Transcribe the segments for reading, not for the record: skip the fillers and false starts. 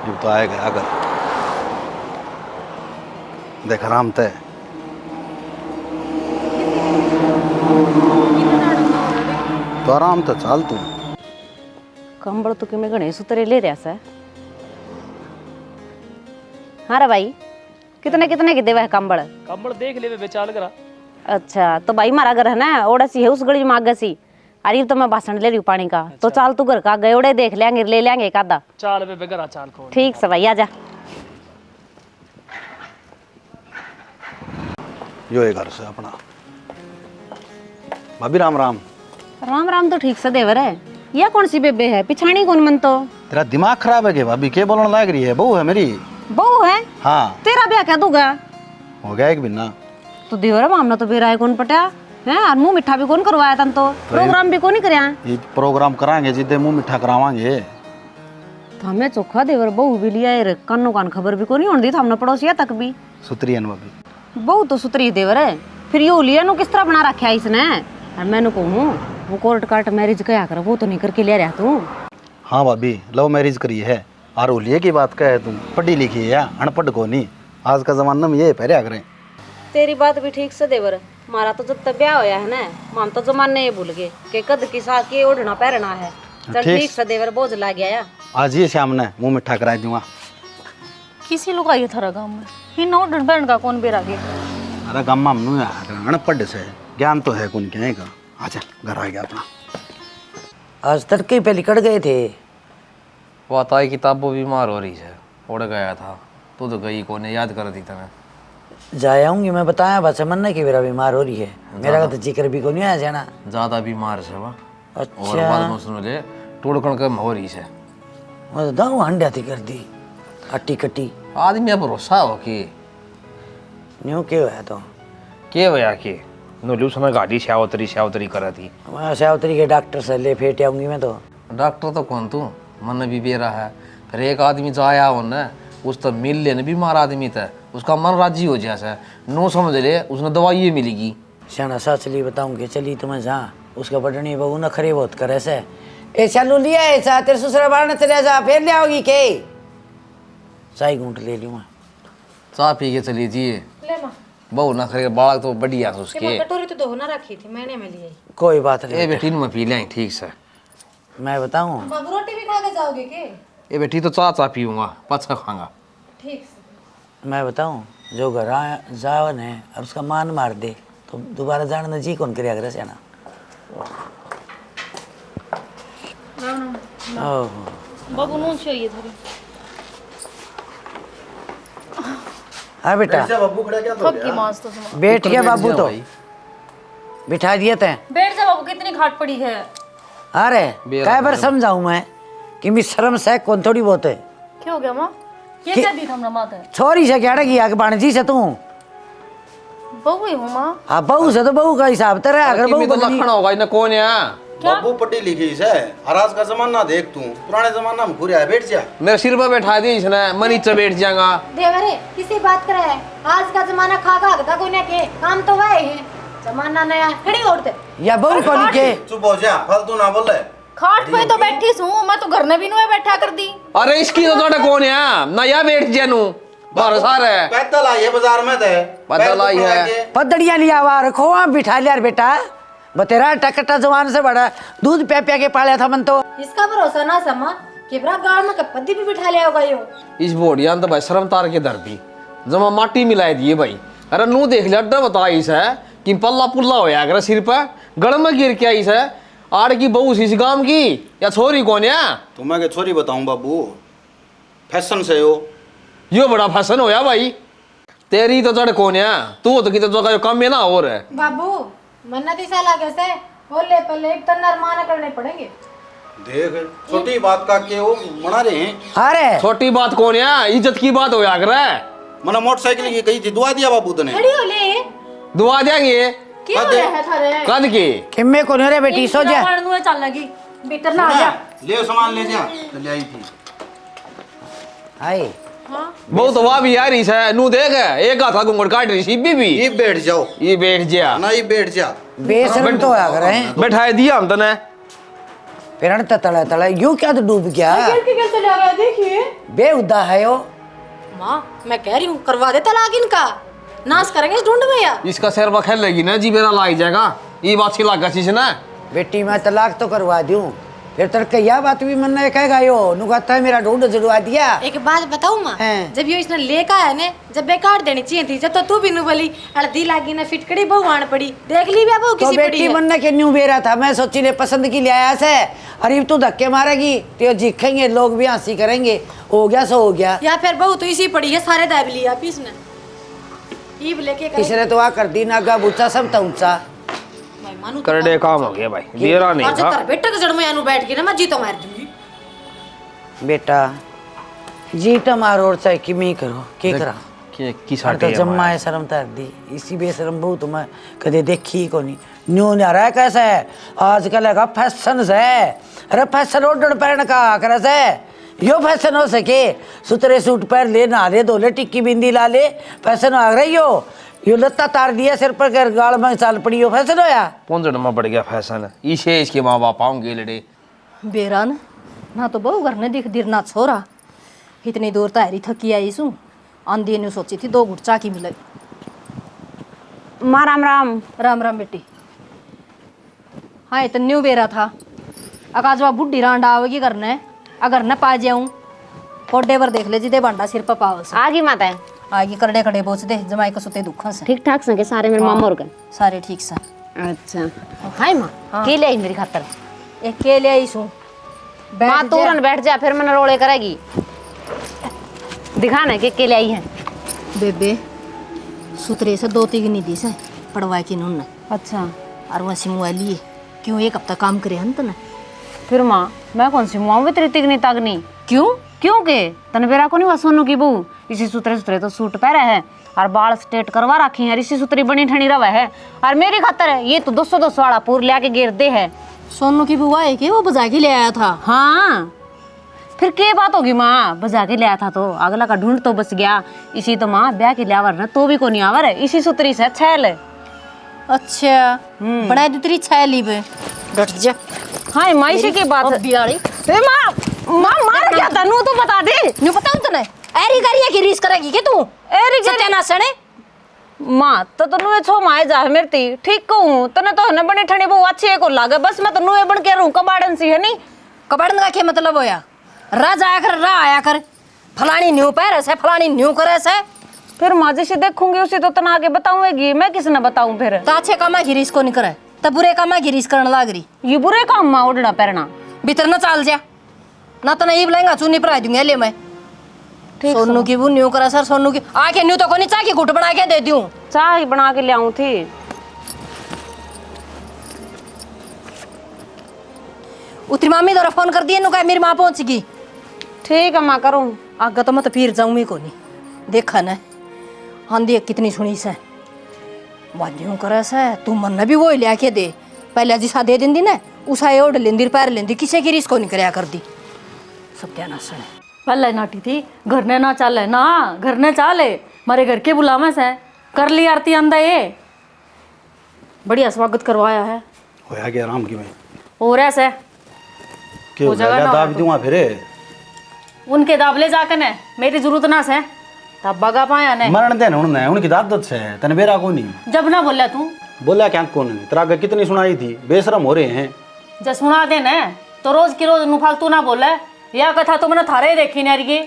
ये तो आएगा अगर देख आराम तय तो आराम तो चाल तू कंबल तो कि मैं गणेश उतरे ले रहा सा। हाँ रे भाई कितने कितने की देवा है कंबल? कंबल देख ले बेचाल करा। अच्छा तो भाई मारा घर है ना ओड़ा सी है उस गली मांग सी। अरे तो मैं भाषण ले रही हूँ पानी का। अच्छा। तो चाल तू घर का गए ओड़े देख लेंगे ले लेंगे एक आधा। चाल बे घरा चाल को ठीक से भाई आजा। यो है घर से अपना भाभी राम राम। राम राम तो ठीक से देवर है। यह कौन सी बेबे है पिछाड़ी कौन मन तो? तेरा दिमाग खराब है क्या भाभी? क्या बोलने लग रही है? बहू है मेरी। बहू है? हाँ। तेरा ब्याह क्या दूंगा? हो गया एक बिना तो देवर मामला तो बेरा है कौन पटा है और मुंह मिठा भी कौन करवाया तन तो प्रोग्राम भी कौन ही करया। ये प्रोग्राम कराएंगे जिदे मुंह मिठा करावांगे तो हमें चोखा देवर बहू भी लिया है कानो कान खबर भी कौन ही होती था हमने पड़ोसिया तक भी। सुतरी है भाभी। बहू तो सुतरी देवर है फिर यो लिया नु किस तरह बना रखा है इसने। और मैंने कहूँ वो कोर्ट कार्ट मैरिज क्या कर वो तो नहीं करके ले रहा तू। हाँ भाभी लव मैरिज करी है और होलिये की बात कहे तुम पढ़ी लिखी है या अनपढ़ को नहीं। आज का जमाना में ये पहले करें। तेरी बात भी ठीक से देवर मारा तो जब तक ब्याह होया है ना माम तो जमाने ये भूल गए कि कद किसा के ओढ़ना पहनना है। चल ठीक से देवर बोझ ला गया। आज ये शाम ने मुंह मिठा करा दूंगा। किसी लोग आई थारा गांव में ही नो डंडन का कौन बेरा के। अरे गम्मा मनु यार अनपढ़ से ज्ञान तो है कौन क्या का। आजा घर आ गया अपना। आज तड़के पे निकल गए थे। वो ताई किताबों बीमार हो रही है उड़ गया था तू तो गई कोने याद कर दी तने। जाए आऊंगी मैं बताया बस मन्ना की मेरा बीमार हो रही है मेरा का तो जिक्र भी को नहीं आया जाना। ज्यादा बीमार है वह। अच्छा और बाद में सुन ले टुड़कण कम हो रही है। मैं तो दाऊ हंडिया थी कर दी अट्टी कट्टी आदमी भरोसा हो कि न्यू के होया तो के भैया के नो समय गाड़ी श्यावतरी कर थी। मैं सावतरी के डॉक्टर से ले फेट आऊंगी मैं तो। डॉक्टर तो कौन तू मन भी बेरा है फिर एक आदमी जाया हो न उस तो मिल ले न बीमार आदमी था उसका मन राजी हो जैसा नो समझ ले उसने दवाई मिलेगी। शाना सचली बताऊंगी चली तुम्हें जहाँ उसका बटनी बहू न खरे बहुत करे से ए चालू लिया ऐसा तेरे ससुरा बाहर न चले जा फिर ले आओगी के चाय घूंट ले लूँ मैं। चाय पी के चली जी बहु ना करे बालक तो बढ़िया है उसके। कटोरी तो दो ना रखी थी मैंने में ली। कोई बात नहीं ए बेटी में पी लें ठीक से। मैं बताऊँ रोटी भी खा के जाओगे के? ए बेटी तो चाय पीऊंगा पाछा खाऊंगा। ठीक से। मैं बताऊँ जो घर जाओ ने और उसका मान मार दे तो दोबारा जाने जी कौन करे अगर से ना। ओहो बाबू नून चाहिए थोड़ी। हाँ बेटा थक की मांस तो सुनो। बैठ गया बाबू तो बिठा दिए थे। बैठ जा बाबू कितनी घाट पड़ी है। अरे कई बार समझाऊं मैं कि मी शर्म से कौन थोड़ी बहुत है। क्या हो गया माँ ये क्या दी हमने माता है छोरी से क्या की आगे बाणजी से तू बहू ही हूँ माँ। हाँ बहू से तो बहू का हिसाब तेरा अगर बहू तो लखन होगा इन्हें कौन है बाबू पढ़ी लिखी से आज का जमाना देख तू पुराने जमाना में घुरिया बैठ जा। मेरे सिर पर बैठा दी इसने मैं नीचे बैठ जाऊंगा। देवरे किसी बात कर है आज का जमाना खा खा कोने के काम तो वह है जमाना नया खड़ी औरत या बहू कौन के चुप हो जा फालतू ना बोले। खाट पे तो बैठी हूँ मैं तो घर में भी नुए बैठा कर दी। अरे इसकी तो थोड़ा कौन है ना या बैठ जानू भरोसा है पैदल आई है बाजार में थे पैदल आई है पदड़िया लिया हुआ रखो वहाँ बिठा लिया बेटा बतेरा टकटा जवान से बड़ा दूध प्या के पाला था मन तो। इसका भरोसा ना समा कि बड़ा गांव में कपदी भी बिठा लिया होगा यो। इस बोडिया तो भाई शर्म तार के धर दी जमा माटी मिलाई दिए भाई। अरे नू देख लिया अड्डा बता इस है कि पल्ला पुल्ला होया अगर सिर पर गड़ में गिर के आई है आड़ की बहू इस गांव की या छोरी कौन है? तुम्हें के छोरी बताऊं बाबू फैशन से हो यो बड़ा फैशन होया भाई तेरी तो जड़ कौन है तू तो कितने तो कम है ना और है बाबू मन्ना दिशा लागे से होले पहले एक तन्नर माना करने पड़ेंगे। देख छोटी बात का के वो मना रहे हैं। अरे छोटी बात कौन है इज्जत की बात होया कर मना मोटरसाइकिल की कही थी दुआ दिया बाबू तने खड़ी होले दुआ देंगे क्या हो रहा है थारे कद की किम्मे को रे बेटी सो जा नुए चल लगी भीतर ना आ जा। ले सामान ले जा ले आई थी। हाय बहुत तो वाह भी यार इस है नू देख एक हाथ घूंघट काट रही सी भी ये बैठ जाओ ये बैठ जा ना ये बैठ जा बेशरम तो आ करे बैठाए दिया हम तने फिर तला तला यूं क्या तो डूब गया देखिए बेहुदा है वो। माँ मैं कह रही हूँ करवा दे तलाक इनका, नाश करेंगे इस ढूंढ में यार। इसका सिर बखेल लेगी ना जी, मेरा लाई जाएगा ये बात छिला गसी ना। बेटी मैं तलाक तो करवा दूं, फिर तेरे कहिया बात भी मन ने कहेगा यो नु कहता है मेरा ढूंढ जुड़वा दिया। एक बात बताऊं माँ, हैं। जब ये इसने लेका है ने, जब बेकार देनी चाहिए थी, जब तो तू भी नु बोली हल्दी लागी ना फिटकड़ी बहु आन पड़ी, देख ली बहू तो किसी पड़ी बेटी है। मन ने के न्यू बेरा था, मैं सोची ले पसंद की ले आया से, अरे तू धक्के मारेगी तो जीखेंगे लोग भी हंसी करेंगे, हो गया सो हो गया। या फिर बहू तो इसी पड़ी है, सारे दाब लिया आप इसने ईब लेके करेंगे। इसने तो आ कर दी नागा बूचा सब तो ऊंचा मैं मानू तो करड़े काम हो गया भाई, देरा नहीं आज था। कर बेटे के जड़ में आनू बैठ के ना मैं जी तो मार दूंगी। बेटा जी तो मारो और चाहे किमी करो के करा की और तो जम्मा है शर्म तर दी, इसी बेशरम बहुत मैं कदे देखी को नहीं। न्यू ना रहा कैसा है आजकल का फैशन है, अरे फैशन ओढ़ पहन का कर से यो फैशन हो सके, सुतरे सूट पहन ले, नहा ले, धो ले, टिक्की बिंदी ला ले, फैशन आ रही हो। यो लत्ता तार दिया सिर पर कर गाल में चाल पड़ी, यो फैशन होया। पोंजड़ में बढ़ गया फैशन, इसे इसके माँ बाप आऊंगे लड़े। बेरान ना तो बहु घर ने दिख दिर ना छोरा, इतनी दूर तारी थकी आई सू, आंधी ने सोची थी 2 घुट चा की मिले। माँ राम राम। राम राम बेटी। हाँ इतने न्यू बेरा था, अकाजवा बुढ़ी रांडा आवेगी करने, अगर न पा जाऊं पोडे पर देख ले जी दे बांडा सिर पर पाव से आगी माता है आगे करड़े खड़े बोच दे जमाई को सुते दुखा से। ठीक ठाक संगे सारे मेरे मामा और गए। सारे ठीक सा। अच्छा हाय माँ के ले आई मेरी खातर? एक के ले आई सू माँ तुरंत बैठ जा, फिर मैंने रोले करेगी। दिखाना के ले आई है। बेबे सुतरे से 2 तीन दी से पड़वा की नून। अच्छा और वहाँ सिमुआ लिए क्यों 1 हफ्ता काम करे हन तने। फिर माँ मैं कौन सी मुआं तेरी तिगनी तागनी? क्यों क्यों के तन बेरा को नहीं वह सोनू की बहू इसी सुतरे सुतरे तो सूट पहरा है और बाल स्ट्रेट करवा रखी है, इसी सुतरी बनी ठनी रवा है और मेरी खातर है ये तो 200 वाला पूर लिया गिर दे है। सोनू की बुआ है कि वो बजा के ले आया था। हाँ फिर क्या बात होगी माँ, बजा के ले आया था तो अगला का ढूंढ तो बच गया। इसी तो माँ ब्याह के ले आवर ना तो भी को नहीं आवर है, इसी सुतरी से छैल। अच्छा बना दी तेरी छैली पे डट जा। हाँ माँ इसी की बात है। बियाड़ी ए माँ माँ मार क्या था नू तो बता दे। न्यू पता हूं तने एरी करिए की रीस करेगी के तू एरी सत्यानाश सने। माँ तो तनु छो माए जा मेरी ती ठीक कहूँ तने तो न बनी ठणी बहु अच्छी को लागे, बस मैं तनु बन के रहूं कबाड़न सी है नी। कबाड़न का क्या मतलब होया? राज आया कर रा आया कर, फलानी न्यू पैर से फलानी न्यू करे से। फिर माँ जैसे देखूंगी उसी तो तना आगे बताऊंगी, मैं किस ने बताऊं फिर? तो अच्छे कामा की रीस को नहीं करे तो बुरे कामा की रीस करने लाग रही। ये बुरे काम माँ उड़ना पैरना भीतर न चाल जा ना तो नहीं बुलाएगा चुनी पर आ दूंगी ले मैं। सोनू की वो न्यू करा सर, सोनू की आके न्यू तो को नहीं चाह की घुट बना के दे दूं। चाह ही बना के ले आऊं थी। उतरी मामी द्वारा फोन कर दिए नु का मेरी माँ पहुंचगी। ठीक है माँ करूँ आगे तो मत फिर जाऊँ को नहीं देखा न हाँ देख कितनी सुनी से न्यू करे से तू मन भी वो लिया के दे पहले जिसा दे दिन ना उसा ओढ़ लेंदी पैर लेंदी किसी की रीस को नहीं करया कर दी। सत्यानाश है पहले नाटी थी घर ने ना चाले ना घर ने चाले मारे घर के बुलावे से कर ली आरती अंदा ये बढ़िया स्वागत करवाया है। होया क्या आराम की मैं और ऐसे क्यों दाब दूंगा फिर उनके दाबले जाकर ने मेरी जरूरत ना से तब बगा पाया ने मरण देना उन्होंने उनकी दादत से तने बेरा को नहीं जब ना बोला तू बोला क्या कौन ने तेरा आगे कितनी सुनाई थी, बेशरम हो रहे हैं। जब सुना दे ने तो रोज की रोज नु फालतू ना बोले। यह कथा तो मैंने थारे ही देखी नहीं।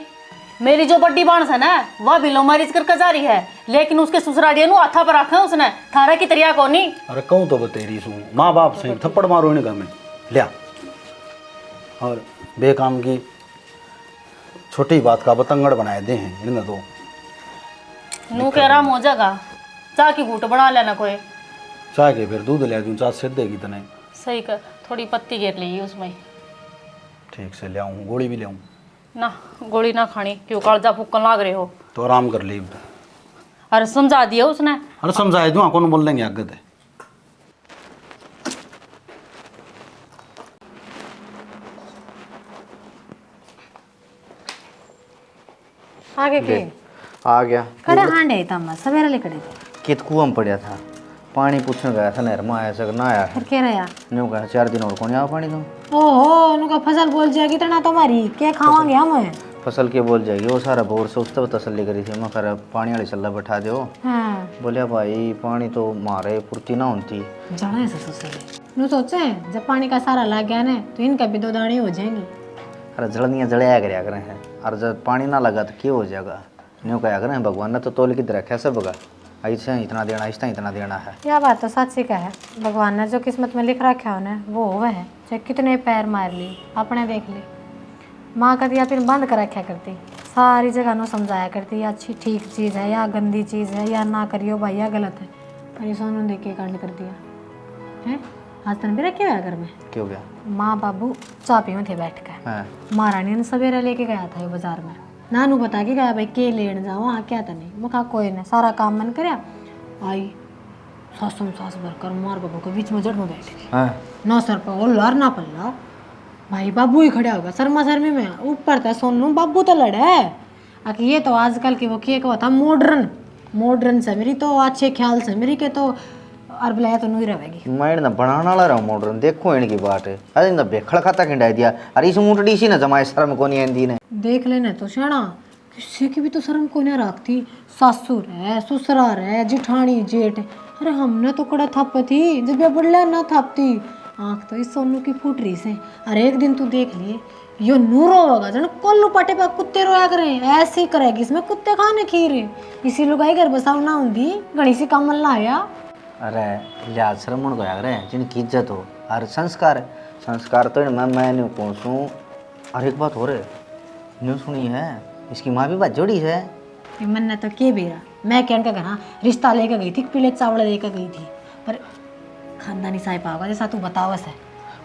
मेरी जो बड्डी बांस है ना वह भी लो मैरिज करके जा रही है, लेकिन उसके ससुरालिया नु हाथा पर रखा उसने थारे की तरिया को नहीं। अरे कहूँ तो बतेरी सू माँ बाप से थप्पड़ मारो इन्हें घर में लिया और बेकाम की छोटी बात का बतंगड़ बनाए दे हैं इन्हें तो। नू कह रहा हो जाएगा चाह की घूट बना लेना कोई चाह के फिर दूध ले दूँ चाह से देगी तने सही कर थोड़ी पत्ती गिर ली उसमें ठीक से ले आऊँ गोली भी ले आऊँ ना गोली ना खानी क्यों कालजा फूकन लाग रहे हो तो आराम कर ली। अरे समझा दिया उसने। अरे समझाए दूँ कौन बोल देंगे आगे थे आगे के आ गया कड़े हांडे तम सवेरे ले कड़े थे कित कुआं में पड़ा था पानी पूछने गया था नहर में, आया सक ना आया। फिर कह रहा यार न्यू कहा 4 दिन और कौन आया पानी तुम। ओहो उनका फसल बोल जाएगी तना तुम्हारी क्या खावांगे हम। फसल के बोल जाएगी वो सारा भोर से उस तब तसल्ली करी थी। मैं कह पानी वाली चल्ला बैठा दो। हाँ बोलिया भाई पानी तो मारे पूर्ति ना होती। जाना ऐसा ससुर नु सोचे जब पानी का सारा लग गया ना तो इनका भी 2 दाने हो जाएंगी। अरे जलनिया जलाया करया करें हैं, और जब पानी ना लगा तो क्या हो जाएगा। न्यू कहा करें भगवान ने तो तोल की रखा सब होगा, ऐसे इतना देना ऐसा इतना देना है। यह बात तो सच्ची का है, भगवान ने जो किस्मत में लिख रखा है ना वो हुआ है। चाहे कितने पैर मार ली अपने देख ली। माँ कभी या फिर बंद कर रखा करती, सारी जगह नो समझाया करती या अच्छी ठीक चीज़ है या गंदी चीज़ है या ना करियो भाई या गलत है। पर ये सोनू देख के कांड कर दिया है। आज तन भी रखे हुआ घर में क्यों गया? माँ बाबू चाय पी में थे बैठ कर। हाँ। महारानी ने सवेरे लेके गया था ये बाजार में। नानू बता के गया भाई के लेन जाओ वहाँ क्या था नहीं। मैं कहा कोई नहीं, सारा काम मन करया आई सासम सास भरकर मार बाबू के बीच में जड़ में बैठ गई। हाँ। ना सर पर लार ना पल्ला भाई बाबू ही खड़ा होगा शर्मा शर्मी में। ऊपर था सोनू बाबू तो लड़ा है आखिर ये तो आजकल की वो केक हुआ था मॉडर्न से मेरी तो अच्छे ख्याल से मेरी के तो और बुलाया तो नहीं रहेगी। मैं ना बनाना ला रहा हूँ मॉडर्न, देखो इनकी बात है। अरे ना बेखड़ खाता खिंडा दिया। अरे इस ऊँटड़ी सी ना जमाए शर्म को नहीं आंदी ने। देख लेना तो शाना किसी की भी तो शर्म को नहीं रखती। सासुर है ससुराल है जिठानी जेठ। अरे हमने तो कड़ा थप थी जब ये बुढ़ला ना थपती। आँख तो इस सोनू की फूट रही से। अरे एक दिन तू देख लिए यो नूरो होगा जन कोल्लू पटे पर कुत्ते रोया करें ऐसे ही करेगी। इसमें कुत्ते खाने खीर इसी लुगाई घर बसाव ना होंगी घड़ी सी कमल लाया। अरे लिहाज शर्म को याद रहे जिनकी इज्जत हो और संस्कार तो मैं नहीं पहुँचूँ। और एक बात हो रहे न्यू सुनी है इसकी माँ भी बात जोड़ी है। मन ने तो के बेरा मैं क्या का घर रिश्ता लेकर गई थी पीले चावल लेकर गई थी पर खानदानी साहिब होगा जैसा तू बतावस है।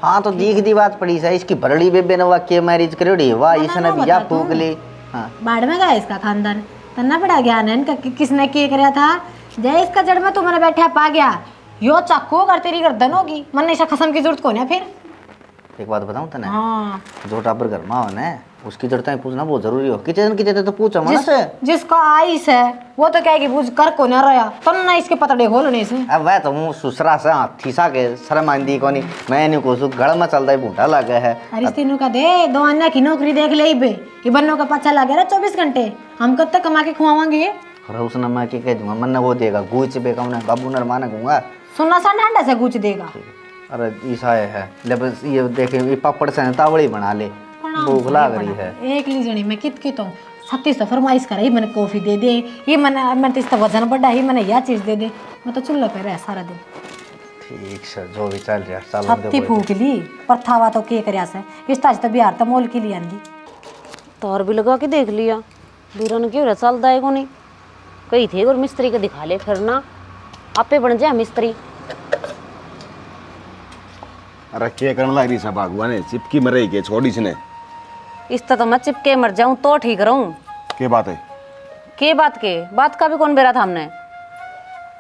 हाँ तो देख दी बात पड़ी है इसकी भरड़ी बेबे ने वाह के मैरिज करोड़ी वाह इसने भी या फूक ली। हाँ बाढ़ में गया इसका खानदान तन्ना बड़ा ज्ञान है इनका किसने के कराया था। जय इसका जड़ में तुम्हारे बैठा पा गया यो चाकू अगर तेरी गर्दन होगी मन ऐसा खसम की जरूरत को नहीं। फिर एक बात बताऊँ तने हाँ जो टाबर घर में हो ना उसकी जड़ता पूछना बहुत जरूरी हो। किचन तो पूछो मन से जिसका आइस है वो तो क्या पूछ कर को ना रहा तन ना इसके पतड़े खोलने से। अब वह तो मुँह सुसरा से हाथी सा के शर्म आंदी को नहीं मैं नहीं कोसू गड़ में चलता है बूढ़ा लगा है। अरे तीनों का दे 2 अन्य की नौकरी देख ले बे ये बन्नों का पछा लगे रहा 24 घंटे हम कब तक कमा के खुआवांगे। और उसने मैं क्या कह दूंगा मन ने वो देगा गूच बेका उन्हें बाबू ने माना दूंगा सुनना सा ठंडा से गुच देगा। अरे ईसा है ले बस ये देखे ये पापड़ से तावड़ी बना ले भूख लग रही है। एक ली जनी मैं कित हूँ 36 तो फरमाइश कर मैंने कॉफी दे दे ये मैंने इसका वजन बढ़ा ही मैंने यह चीज़ दे दे। मैं तो चूल्हा पे रहा सारा दिन। ठीक सर जो भी चल रहा चल छत्ती फूक ली पर थावा तो के करया से इस ताज तो बिहार तो मोल के लिए आंदी तार भी लगा के देख लिया बीरा ने क्यों चलता है को नहीं कही थे और मिस्त्री को दिखा ले फिर ना आपे बन जाए मिस्त्री। अरे क्या करने लग रही सब भगवान चिपकी मरे के छोड़ी इसने इस तो मैं चिपके मर जाऊं तो ठीक रहूं। क्या बात है? के बात का भी कौन बेरा था हमने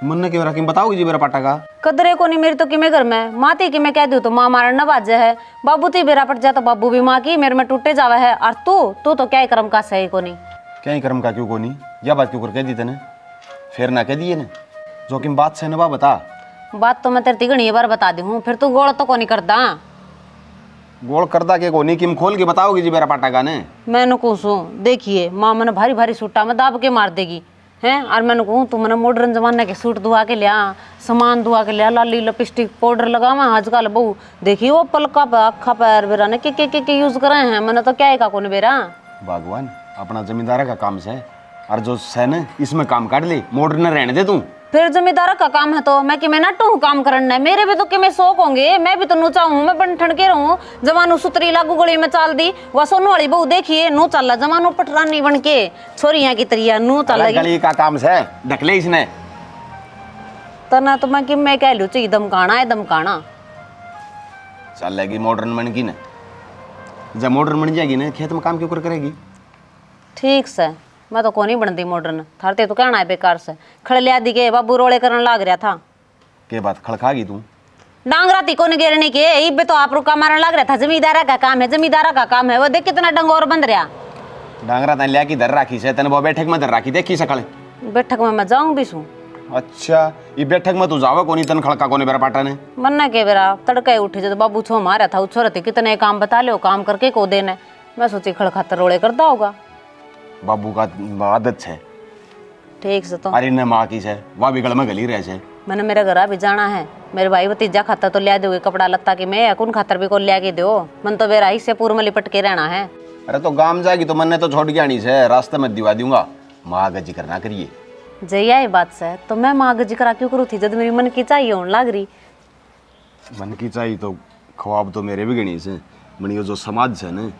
मन ने क्यों रखी बताओगी जी मेरा पाटा का कदरे को नहीं मेरी तो कि मैं घर में माती की मैं कह दूं तो माँ मारन न बाजे है बाबू ती बेरा पट जा तो बाबू भी माँ की मेरे में टूटे जावा है और तू तो क्या ही कर्म का सही को नहीं क्या ही कर्म का क्यों को नहीं यह बात क्यों कर कह दी तेने फिर ना कह दिए ने जो कि बात से नवा बता। बात तो मैं तेरे तिगड़ी बार बता दी हूँ फिर तू गोड़ तो को नहीं करता गोल करदा के को नहीं किम खोल के बताओगी जी मेरा पाटा का ने मैंने कहूँ देखिए माँ मैंने भारी भारी सूटा में दाब के मार देगी हैं और मैंने कहूँ तू मैंने मॉडर्न जमाने के सूट धुआ के लिया सामान धुआ के लिया लाली लिपस्टिक पाउडर लगावा आजकल बहू देखिए वो पलका पे अखा पैर बेरा ने के यूज करे हैं मैंने तो क्या का कौन बेरा भगवान अपना जमींदार का काम से और जो है ना इसमें काम काट ले मॉडर्न रहने दे तू फिर जमींदार का काम है तो मैं कि मैं नट्टू हूँ काम करना है मेरे भी तो कि मैं शौक होंगे मैं भी तो नूचा हूँ मैं बन ठंड के रहूँ जमानू सुतरी लागू गली में चाल दी वह सोनू वाली बहू देखिए नू चल जमानू पटरानी बन के छोरियां की तरिया नू चल गली का काम से ढकले इसने तना तो मैं कि मैं कह लू चाहिए दमकाना है दमकाना चल लेगी मॉडर्न बन की ना जब मॉडर्न बन जाएगी ना खेत में काम क्यों करेगी ठीक से मैं तो कौन ही बनती मॉडर्न थारते तो कहना है बेकार से खड़े लिया दी के बाबू रोड़े करने लाग रहा था के बात खड़खागी तू डांगराती को गिरने के इबे तो आप रुका मारने लग रहा था जमींदारा का काम है जमींदारा का काम है वो देख कितना डंगोर बंद रहा डांगरा तन लिया की धर राखी से तने वो बैठक में धर राखी देखी सकल बैठक में मैं जाऊं भी सू अच्छा ये बैठक में तू जावा कोनी तन खड़का कोने बेरा पाटा ने मन्ना के बेरा तड़के उठे जब बाबू छो मारा था उछो रहते कितने काम बता लो काम करके को देना मैं सोची खड़खातर रोड़े करता होगा बाबू का आदत है ठीक से तो अरे न माँ की है वह भी गल में गली रहे छे मैंने मेरे घर भी जाना है मेरे भाई भतीजा खातर तो लिया दोगे कपड़ा लत्ता की मैं कौन खातर भी को लिया के दो मन तो बेरा इससे पूर्व में लिपट के रहना है। अरे तो गांव जाएगी तो मैंने तो छोड़ के आनी से रास्ते में दिवा दूंगा माँ का जिक्र ना करिए जय ये बात से तो मैं माँ गजी करा क्यों करूँ थी जब मेरी मन की चाहिए होने लग रही मन की चाहिए तो ख्वाब तो मेरे भी गणी से मन यो जो समाज है ना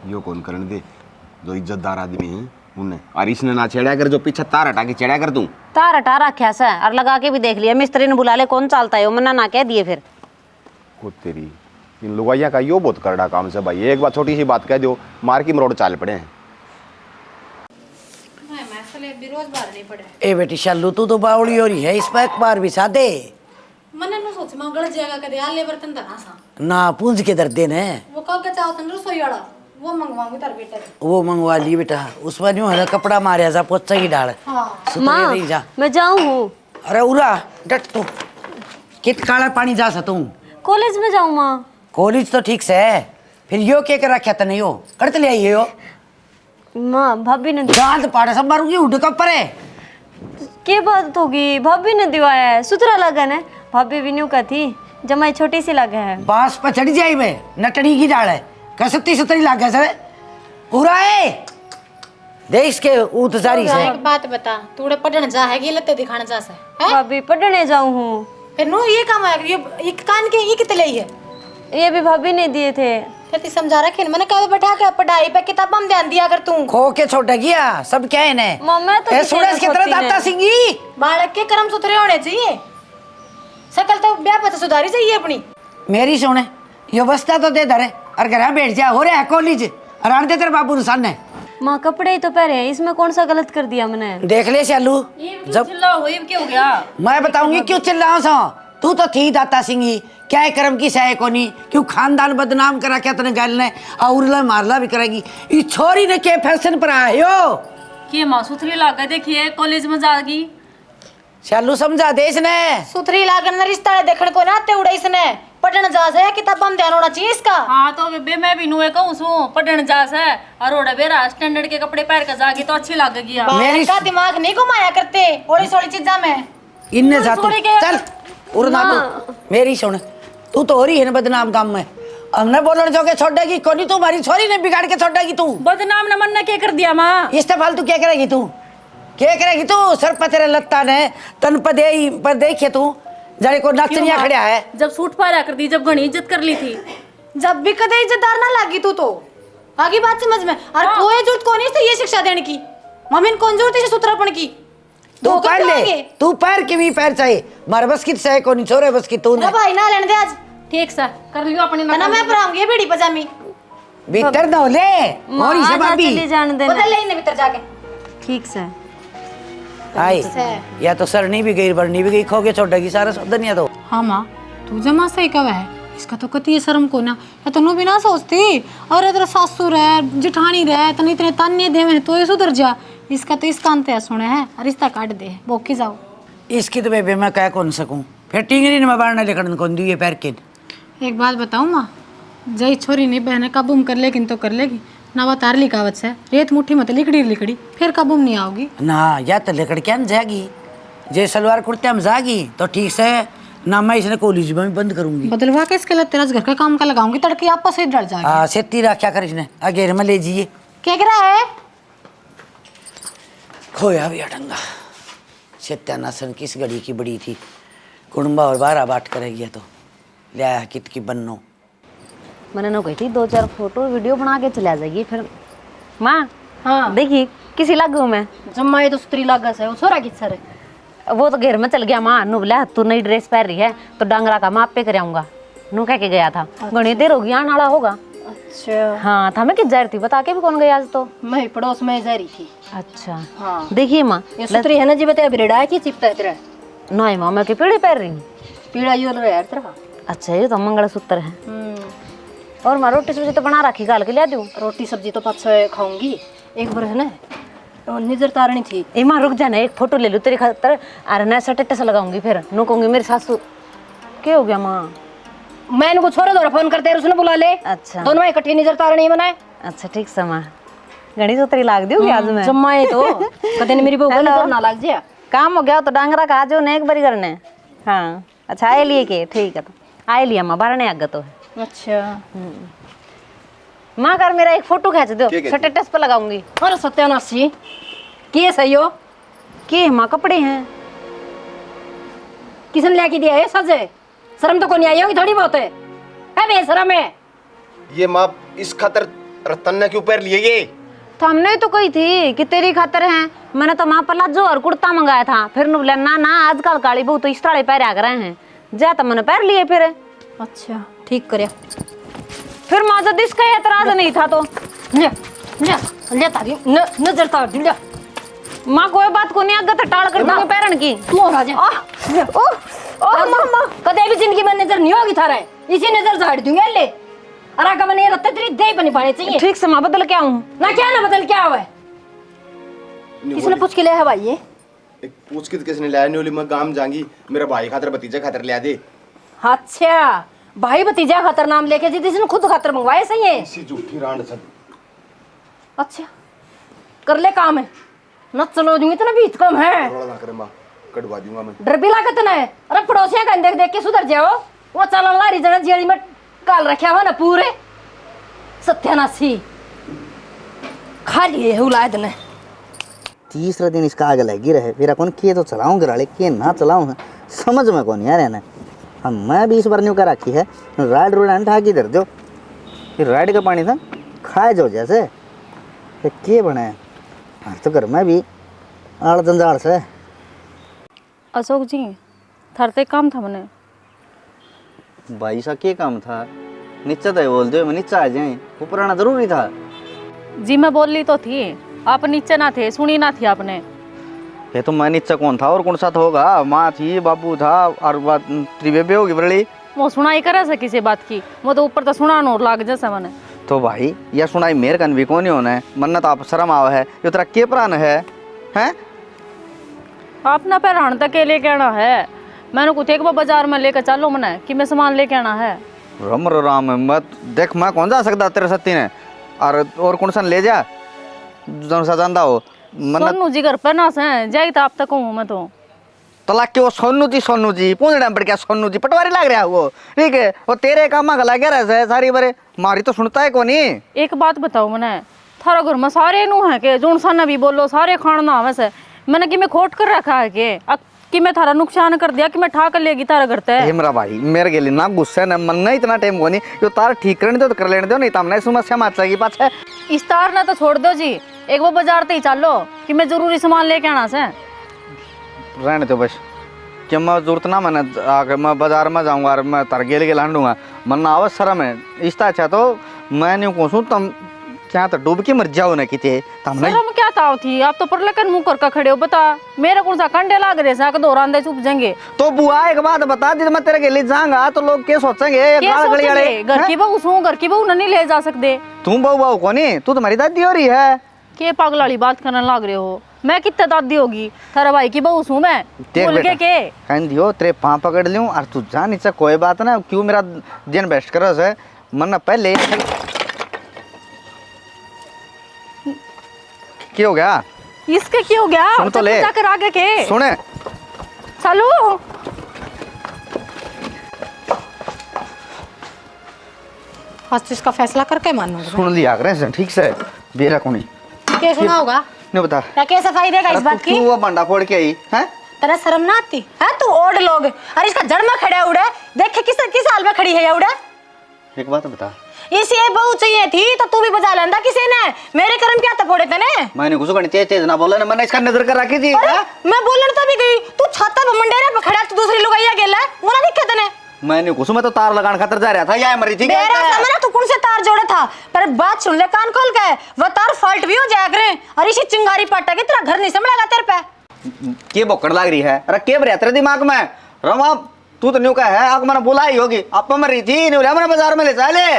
यो कौन करने दे जो इज्जतदार आदमी है उन्हें और इसने ना छेड़ा कर जो पीछे तार हटा के छेड़ा कर तू तार हटा रखा से और लगा के भी देख लिया मिस्त्री ने बुला ले कौन चालता है मना ना कह दिए फिर को तेरी इन लुगाइया का यो बहुत करड़ा काम से भाई एक बार छोटी सी बात कह दो मार की मरोड़ चाल पड़े हैं ए बेटी शालू तू तो बावड़ी हो रही है इस पर एक बार भी सादे मैंने ना सोच मैं गलत जगह कदे आले बर्तन धरा सा ना पूंज के दर्दे ने वो कब के चाहो तन रसोई वाला वो मंगवाऊंगी तार बेटे वो मंगवा ली बेटा उसमें न्यू है कपड़ा मारे जा पोचा की डाल सुतरे नहीं जा मैं जाऊँ हूँ अरे उरा डट तू कित काला पानी जा सा तू कॉलेज में जाऊँ माँ कॉलेज तो ठीक से है फिर यो के रखा तने यो करते ले आई यो माँ भाभी ने दांत पाड़े सब मारूंगी उठ कब पर है के बात होगी भाभी ने दिवाया है सुथरा लगन है भाभी भी न्यू का थी जमाई छोटी सी लगे है बांस पर चढ़ जाई मैं नटड़ी की डाल है कसती सतरी लाग गया सर पूरा है देख के उतजारी से एक बात बता तूड़े पढ़ने जा है कि लत्ते दिखाने जा से हैं भाभी पढ़ने जाऊँ हूँ फिर नो ये काम है ये कान के ये कितने है ये भी भाभी ने दिए थे फिर ती समझा रखे मैंने कहा बैठा के पढ़ाई पे किताब में ध्यान दिया कर तू खो के छोटा गया सब क्या है ने मम्मा तो ए सूरज की तरह दाता सिंगी बालक के कर्म सुथरे होने चाहिए सकल तो ब्याह पता सुधारी चाहिए अपनी मेरी सुने यो बस्ता तो दे धरे और घर बैठ जा हो रहा है कॉलेज और आने तेरे बाबू ने सामने माँ कपड़े ही तो पहरे हैं इसमें कौन सा गलत कर दिया मैंने देख ले शालू जब चिल्ला हुई क्या हो गया मैं बताऊंगी क्यों चिल्लाऊं सा तू तो थी दाता सिंगी क्या कर्म की सह कोनी क्यों खानदान बदनाम करा क्या तने गल ने और मारला भी करेगी इस छोरी ने के फैशन पर आयो कि माँ सुथरी लागा देखिए कॉलेज में जागी शालू समझा दे इसने सुथरी लागन ना रिश्ता देखने को ना आते उड़े इसने पढ़ने जा से किताब में ध्यान होना चाहिए इसका हाँ तो बेबे मैं भी नुए कहूँ सू पढ़ने जा से और ओड़ा बेरा स्टैंडर्ड के कपड़े पहन कर जागी तो अच्छी लगेगी बाहर का दिमाग नहीं घुमाया करते थोड़ी थोड़ी चीजा में इनने जा तू चल उड़ना तू मेरी सुन तू तो हो रही है ना बदनाम काम में हमने बोलने जो के छोड़ेगी कोनी तू हमारी छोरी ने बिगाड़ के छोड़ेगी तू बदनाम न मन ने क्या कर दिया माँ इस फालतू क्या करेगी तू क्या करेगी तू सर पर तेरे लत्ता ने तन पर देखिए तू जाने को नाचनिया खड़ा है जब सूट पारा कर दी जब घनी इज्जत कर ली थी जब भी कदे इज्जतदार ना लागी तू तो आगे बात समझ में और कोई जरूरत कौन है ये शिक्षा देने की मम्मी कौन जरूरत है सुथरापन की तू पैर ले तू पैर की भी पैर चाहिए मार बस की सह को नहीं छोरे बस की तू ने भाई ना लेने दे आज ठीक सा कर लियो अपनी ना मैं पराऊंगी बीड़ी पजामी भीतर ना ले मोरी से भाभी जान देना बदल ले इन्हें भीतर जाके ठीक से आई या तो सरनी भी गई बरनी भी गई खो के छोड़ेगी सारा दुनिया तो हाँ माँ तू जमा सही कब है इसका तो कती शर्म को ना या तो नु भी ना सोचती और इधर सासू रहे जिठानी रहे तने इतने ताने देवे तो ये सुधर जा इसका तो इसका अंत है सुने है रिश्ता काट दे बोकी जाओ इसकी तो बेबे मैं कह कौन सकूं फिर टिंगरी ने मारने लेकर कौन दी ये पैर के एक बात बताऊँ माँ जय छोरी नहीं बहने काबूम कर लेकिन तो कर लेगी ना वो तारली कावत है रेत मुट्ठी मत लिकड़ी लिकड़ी फिर काबूम नहीं आओगी ना या तो लेकर क्या न जाएगी जे सलवार कुर्ते में जाएगी तो ठीक से ना मैं इसने कॉलेज में भी बंद करूंगी बदलवा के इसके लिए तेरा घर का काम का लगाऊंगी तड़के आपस से डर जाएगी हाँ सेती रखा कर इसने अगेर में ले जाइए क्या कह रहा है खोया भी अटंगा सत्यानाशन किस घड़ी की बड़ी थी कुड़ुम्बा और 12 बाट करेगी तो ले आया कित की बन्नो मैंने ना कही थी 2-4 फोटो वीडियो बना के चला जाएगी फिर माँ हाँ देखी किसी लागू मैं जम्मा ये तो सुथरी लागा से छोरा किस सर वो तो घेर में चल गया माँ नु बोला तू नई ड्रेस पहन रही है तो डांगरा का माप पे कराऊंगा नु कह के गया था घनी देर होगी आने वाला होगा अच्छा हाँ था मैं किस जा रही थी बता के भी कौन गया आज तो मैं पड़ोस में जा रही थी अच्छा हाँ देखिए माँ ये सुथरी है ना जी बता बिरड़ा की चिपता है तेरा नहीं माँ मैं की पीढ़ी पहन रही हूँ पीड़ा यो रे यार तेरा अच्छा ये तो मंगलसूत्र है और मैं रोटी सब्जी तो बना रखी काल के लिया दूँ रोटी सब्जी तो पाँच 6 खाऊंगी एक बार है ना नजर तारनी थी। ए मां रुक जाना, एक फोटो ले लूं तेरी खातर। अरे ना स्टेटस लगाऊंगी फिर नो कहूंगी मेरी सासू। क्या हो गया मां? मैं इनको छोरे दो फोन करते उसने बुला ले। अच्छा दोनों इकट्ठी नजर तारनी बनाए। अच्छा ठीक से मां घनी सोतरी लाग दी होगी आज मैं जम्माए तो कदे ने मेरी बहू को नजर ना लग जाए। काम हो गया तो डांगरा का आज ने एक बारी करने। हाँ अच्छा आए लिए के ठीक है तो आए लिया मां बारने आगे तो है। अच्छा मां कर मेरा एक फोटो खींच दो स्टेटस पे लगाऊंगी। अरे सत्यानाशी किए सही हो के मां कपड़े हैं किसने लेके दिया है सजे? शर्म तो कोई आई होगी थोड़ी बहुत है बेशरम है। ये माँ इस खातर रतन ने क्यों पैर लिए ये? तो हमने तो कही थी कि तेरी खातर है। मैंने तो मां पलाजो और कुर्ता मंगाया था फिर नु बोला ना ना आजकल काली बहू तो इस तरह पैर आ रहे हैं जा तो मैंने पैर लिए फिर। अच्छा ठीक करे फिर मां जब इसका एतराज नहीं था तो ले ले ले तारी नजर तार दी ले। मां कोई बात को नहीं आगे तो टाल कर दूंगी पैरन की। मोर आ जा ओ मामा कदे भी जिंदगी में नजर नहीं होगी थारा इसी नजर झाड़ दूंगी ले। अरे का बने रत्ते तेरी दे बनी पाने चाहिए। ठीक से मां बदल के आऊं ना क्या ना बदल क्या हुआ है? किसने पूछ के ले है भाई ये? एक पूछ के किसने लाया नहीं बोली मैं गांव जाऊंगी मेरा भाई खातर भतीजा खातर ले दे। अच्छा भाई भतीजा खातर नाम लेके जी जिसने खुद खातर मंगवाए सही है। इसी झूठी रांड सब। अच्छा कर ले काम है न चलो दूंगी इतना बीच कम है। रोड़ा ना करे माँ कटवा दूंगा मैं। डर भी लागत ना है। अरे पड़ोसियां का देख देख के सुधर जाओ वो चलन लारी जना जेड़ी में काल रखा हुआ ना पूरे सत्यानाशी खा लिए है उलाद ने। तीसरा दिन इसका आग लगी रहे फिर अपन किए तो चलाऊं गराले किए ना चलाऊं समझ में कौन यार है ना। हम मैं भी इस बार न्यू का रखी है राइड रोड अंठा की धर दो फिर राइड का पानी था खाए जाओ जैसे के बने हर तो घर में भी आड़ जंजाड़ से। अशोक जी थारते काम था मने भाई सा क्या काम था नीचे तो बोल दो मैं नीचे आ जाए ऊपर आना जरूरी था। जी मैं बोल ली तो थी आप नीचे ना थे सुनी ना थी आपने। ये तो मैं नीचे कौन था और कौन सा होगा माँ थी बाबू था और बात त्रिवेबे होगी बरली वो सुनाई करे से किसी बात की वो तो ऊपर तो सुना नो लाग जैसा मैंने। तो भाई यह सुनाई मेरे कन भी कौन ही होना है मन्नत आप शर्म आवा है ये तेरा के प्राण है हैं? आप ना पैर हण तक के लेके आना है मैंने कुछ एक बार बाजार में लेकर चलो मने कि मैं सामान लेके आना है। राम राम मत देख मैं कौन जा सकता तेरे सत्ती ने और कौन सा ले जा जौन सा जानता हो मन्नत सोनू जी घर पर ना से जाई तो आप तक हूँ मैं तो तलाक के वो सोनू जी पूंजड़ा पड़ गया सोनू जी पटवारी लग रहा है वो ठीक है वो तेरे काम का लग रहा सारी बारे मारी तो सुनता है कोनी। एक बात बताओ मने थारा घर में सारे नू है के जोन सा भी बोलो सारे खाना वैसे मैंने कि मैं खोट कर रखा है कि मैं थारा नुकसान कर दिया कि मैं ठा कर लेगी तारा घर ते। मेरा भाई मेरे के लिए ना गुस्सा ना मन नहीं इतना टाइम कोनी जो तार ठीक करने दो तो कर लेने दो नहीं तो हमने समस्या मच जाएगी पाछे। इस तार ना तो छोड़ दो जी एक बार बाजार ते ही चलो कि मैं जरूरी सामान लेके आना से। रहने दो बस कि मैं जरूरत ना मैंने आकर मैं बाजार में जाऊंगा और मैं तार गेल के लाऊंगा मन आवश्य शर्म है इसता अच्छा तो मैं नहीं कहूँ तुम क्या तो डूब के मर जाओ ना किते शर्म क्या ताव थी आप तो पर लेकर मुंह कर खड़े हो बता मेरे कौन सा कंडे लाग रहे से दो रांदे चुप जाएंगे। तो बुआ एक बात बता दी मैं तेरे के लिए जाऊंगा तो लोग क्या सोचेंगे घर की बहू सू घर की बहू नहीं ले जा सकते। तुम बहू बहू कौन तू तुम्हारी दादी हो रही है के पागल वाली बात करने लग रहे हो मैं कितने दादी होगी थारा भाई की बहू सू मैं बोल के दियो तेरे पाँव पकड़ लूं और तू जा नीचे कोई बात ना क्यों मेरा दिन बेस्ट करो से मन पहले क्या हो गया इसके क्या हो गया सुन तो ले जाकर आगे के सुने चलो आज तो इसका फैसला करके मानूंगा। सुन लिया करे ठीक से बेरा कोनी क्या सुना होगा नहीं बता क्या क्या सफाई देगा इस बात की? क्यों वो बंडा फोड़ के आई हैं? तेरा शर्म ना आती है? तू ओढ़ लोग अरे इसका जड़ में खड़ा उड़ा देखे किस हाल में खड़ी है ये उड़ा। एक बात बता इसे बहू चाहिए थी तो तू भी बजा लेंदा किसी ने मेरे कर्म क्या तो फोड़े तने। मैंने कुछ करनी तेज ना बोला ना मैंने इसका नजर कर रखी थी। मैं बोलन तो भी गई तू छाता पे मंडेरा पे खड़ा तो दूसरी लुगाइया गेला मोना दिखे तने। मैंने कुछ मैं तो तार लगाने खातर जा रहा था या मरी थी मेरा सामने तू कौन से तार जोड़ा था पर बात सुन ले कान खोल के वो तार फॉल्ट भी हो जाया करे और इसी चिंगारी पाटा के तेरा घर नहीं संभलेगा तेरे पे के बोकड़ लग रही है। अरे के बरिया तेरे दिमाग में रमा तू तो न्यू का है आग मैंने बुलाई होगी आप मरी थी न्यू मैंने बाजार में ले चले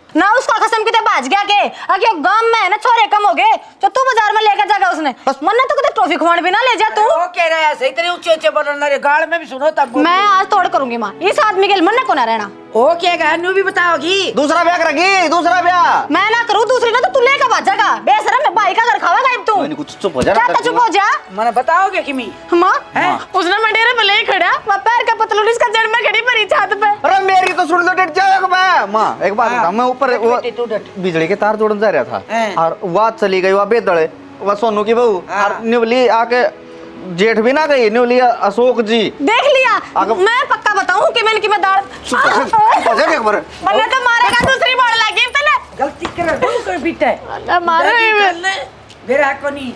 ना उसका कसम किते बाज गया के आगे गांव में है ना छोरे कम हो गए तो तू बाजार में लेकर जाएगा उसने मन्ना तो कदे ट्रॉफी खवाने भी ना ले जा तू। वो कह रहा है सही तेरे ऊंचे ऊंचे बोलना रे गाल में भी सुनो तब मैं आज तोड़ करूंगी मां, इस आदमी के मन्ना को ना रहना। ओ क्या कहा न्यू भी बताओगी? दूसरा ब्याह करेगी, दूसरा ब्याह। मैं ना करूं दूसरी ना तो तू लेकर भागेगा। बेशरम है, भाई का घर खावेगा अब तू। मैंने कुछ चुप हो जा ना। क्या चुप हो जा? मैंने बताओगे कि मी मां उसने मंडेरे पे ले खड़ा, वो पैर का पतलून इसका जड़ में खड़ी पड़ी छत पे। अरे मेरी तो सुन लो डट जाएगा मैं। मां एक बात बता, मैं ऊपर वो बिजली के तार जोड़न जा रहा था और वह चली गई, वह बेदड़े, वह सोनू की बहू और निवली आके जेठ भी ना गई, निवली अशोक जी देख लिया। मैं पक्का बताऊं कि मैंने की मैं दाल मन्ना तो मारेगा, दूसरी बार लगी तले गलती कर दो कर पीटे अल्लाह मारे मेरा को नहीं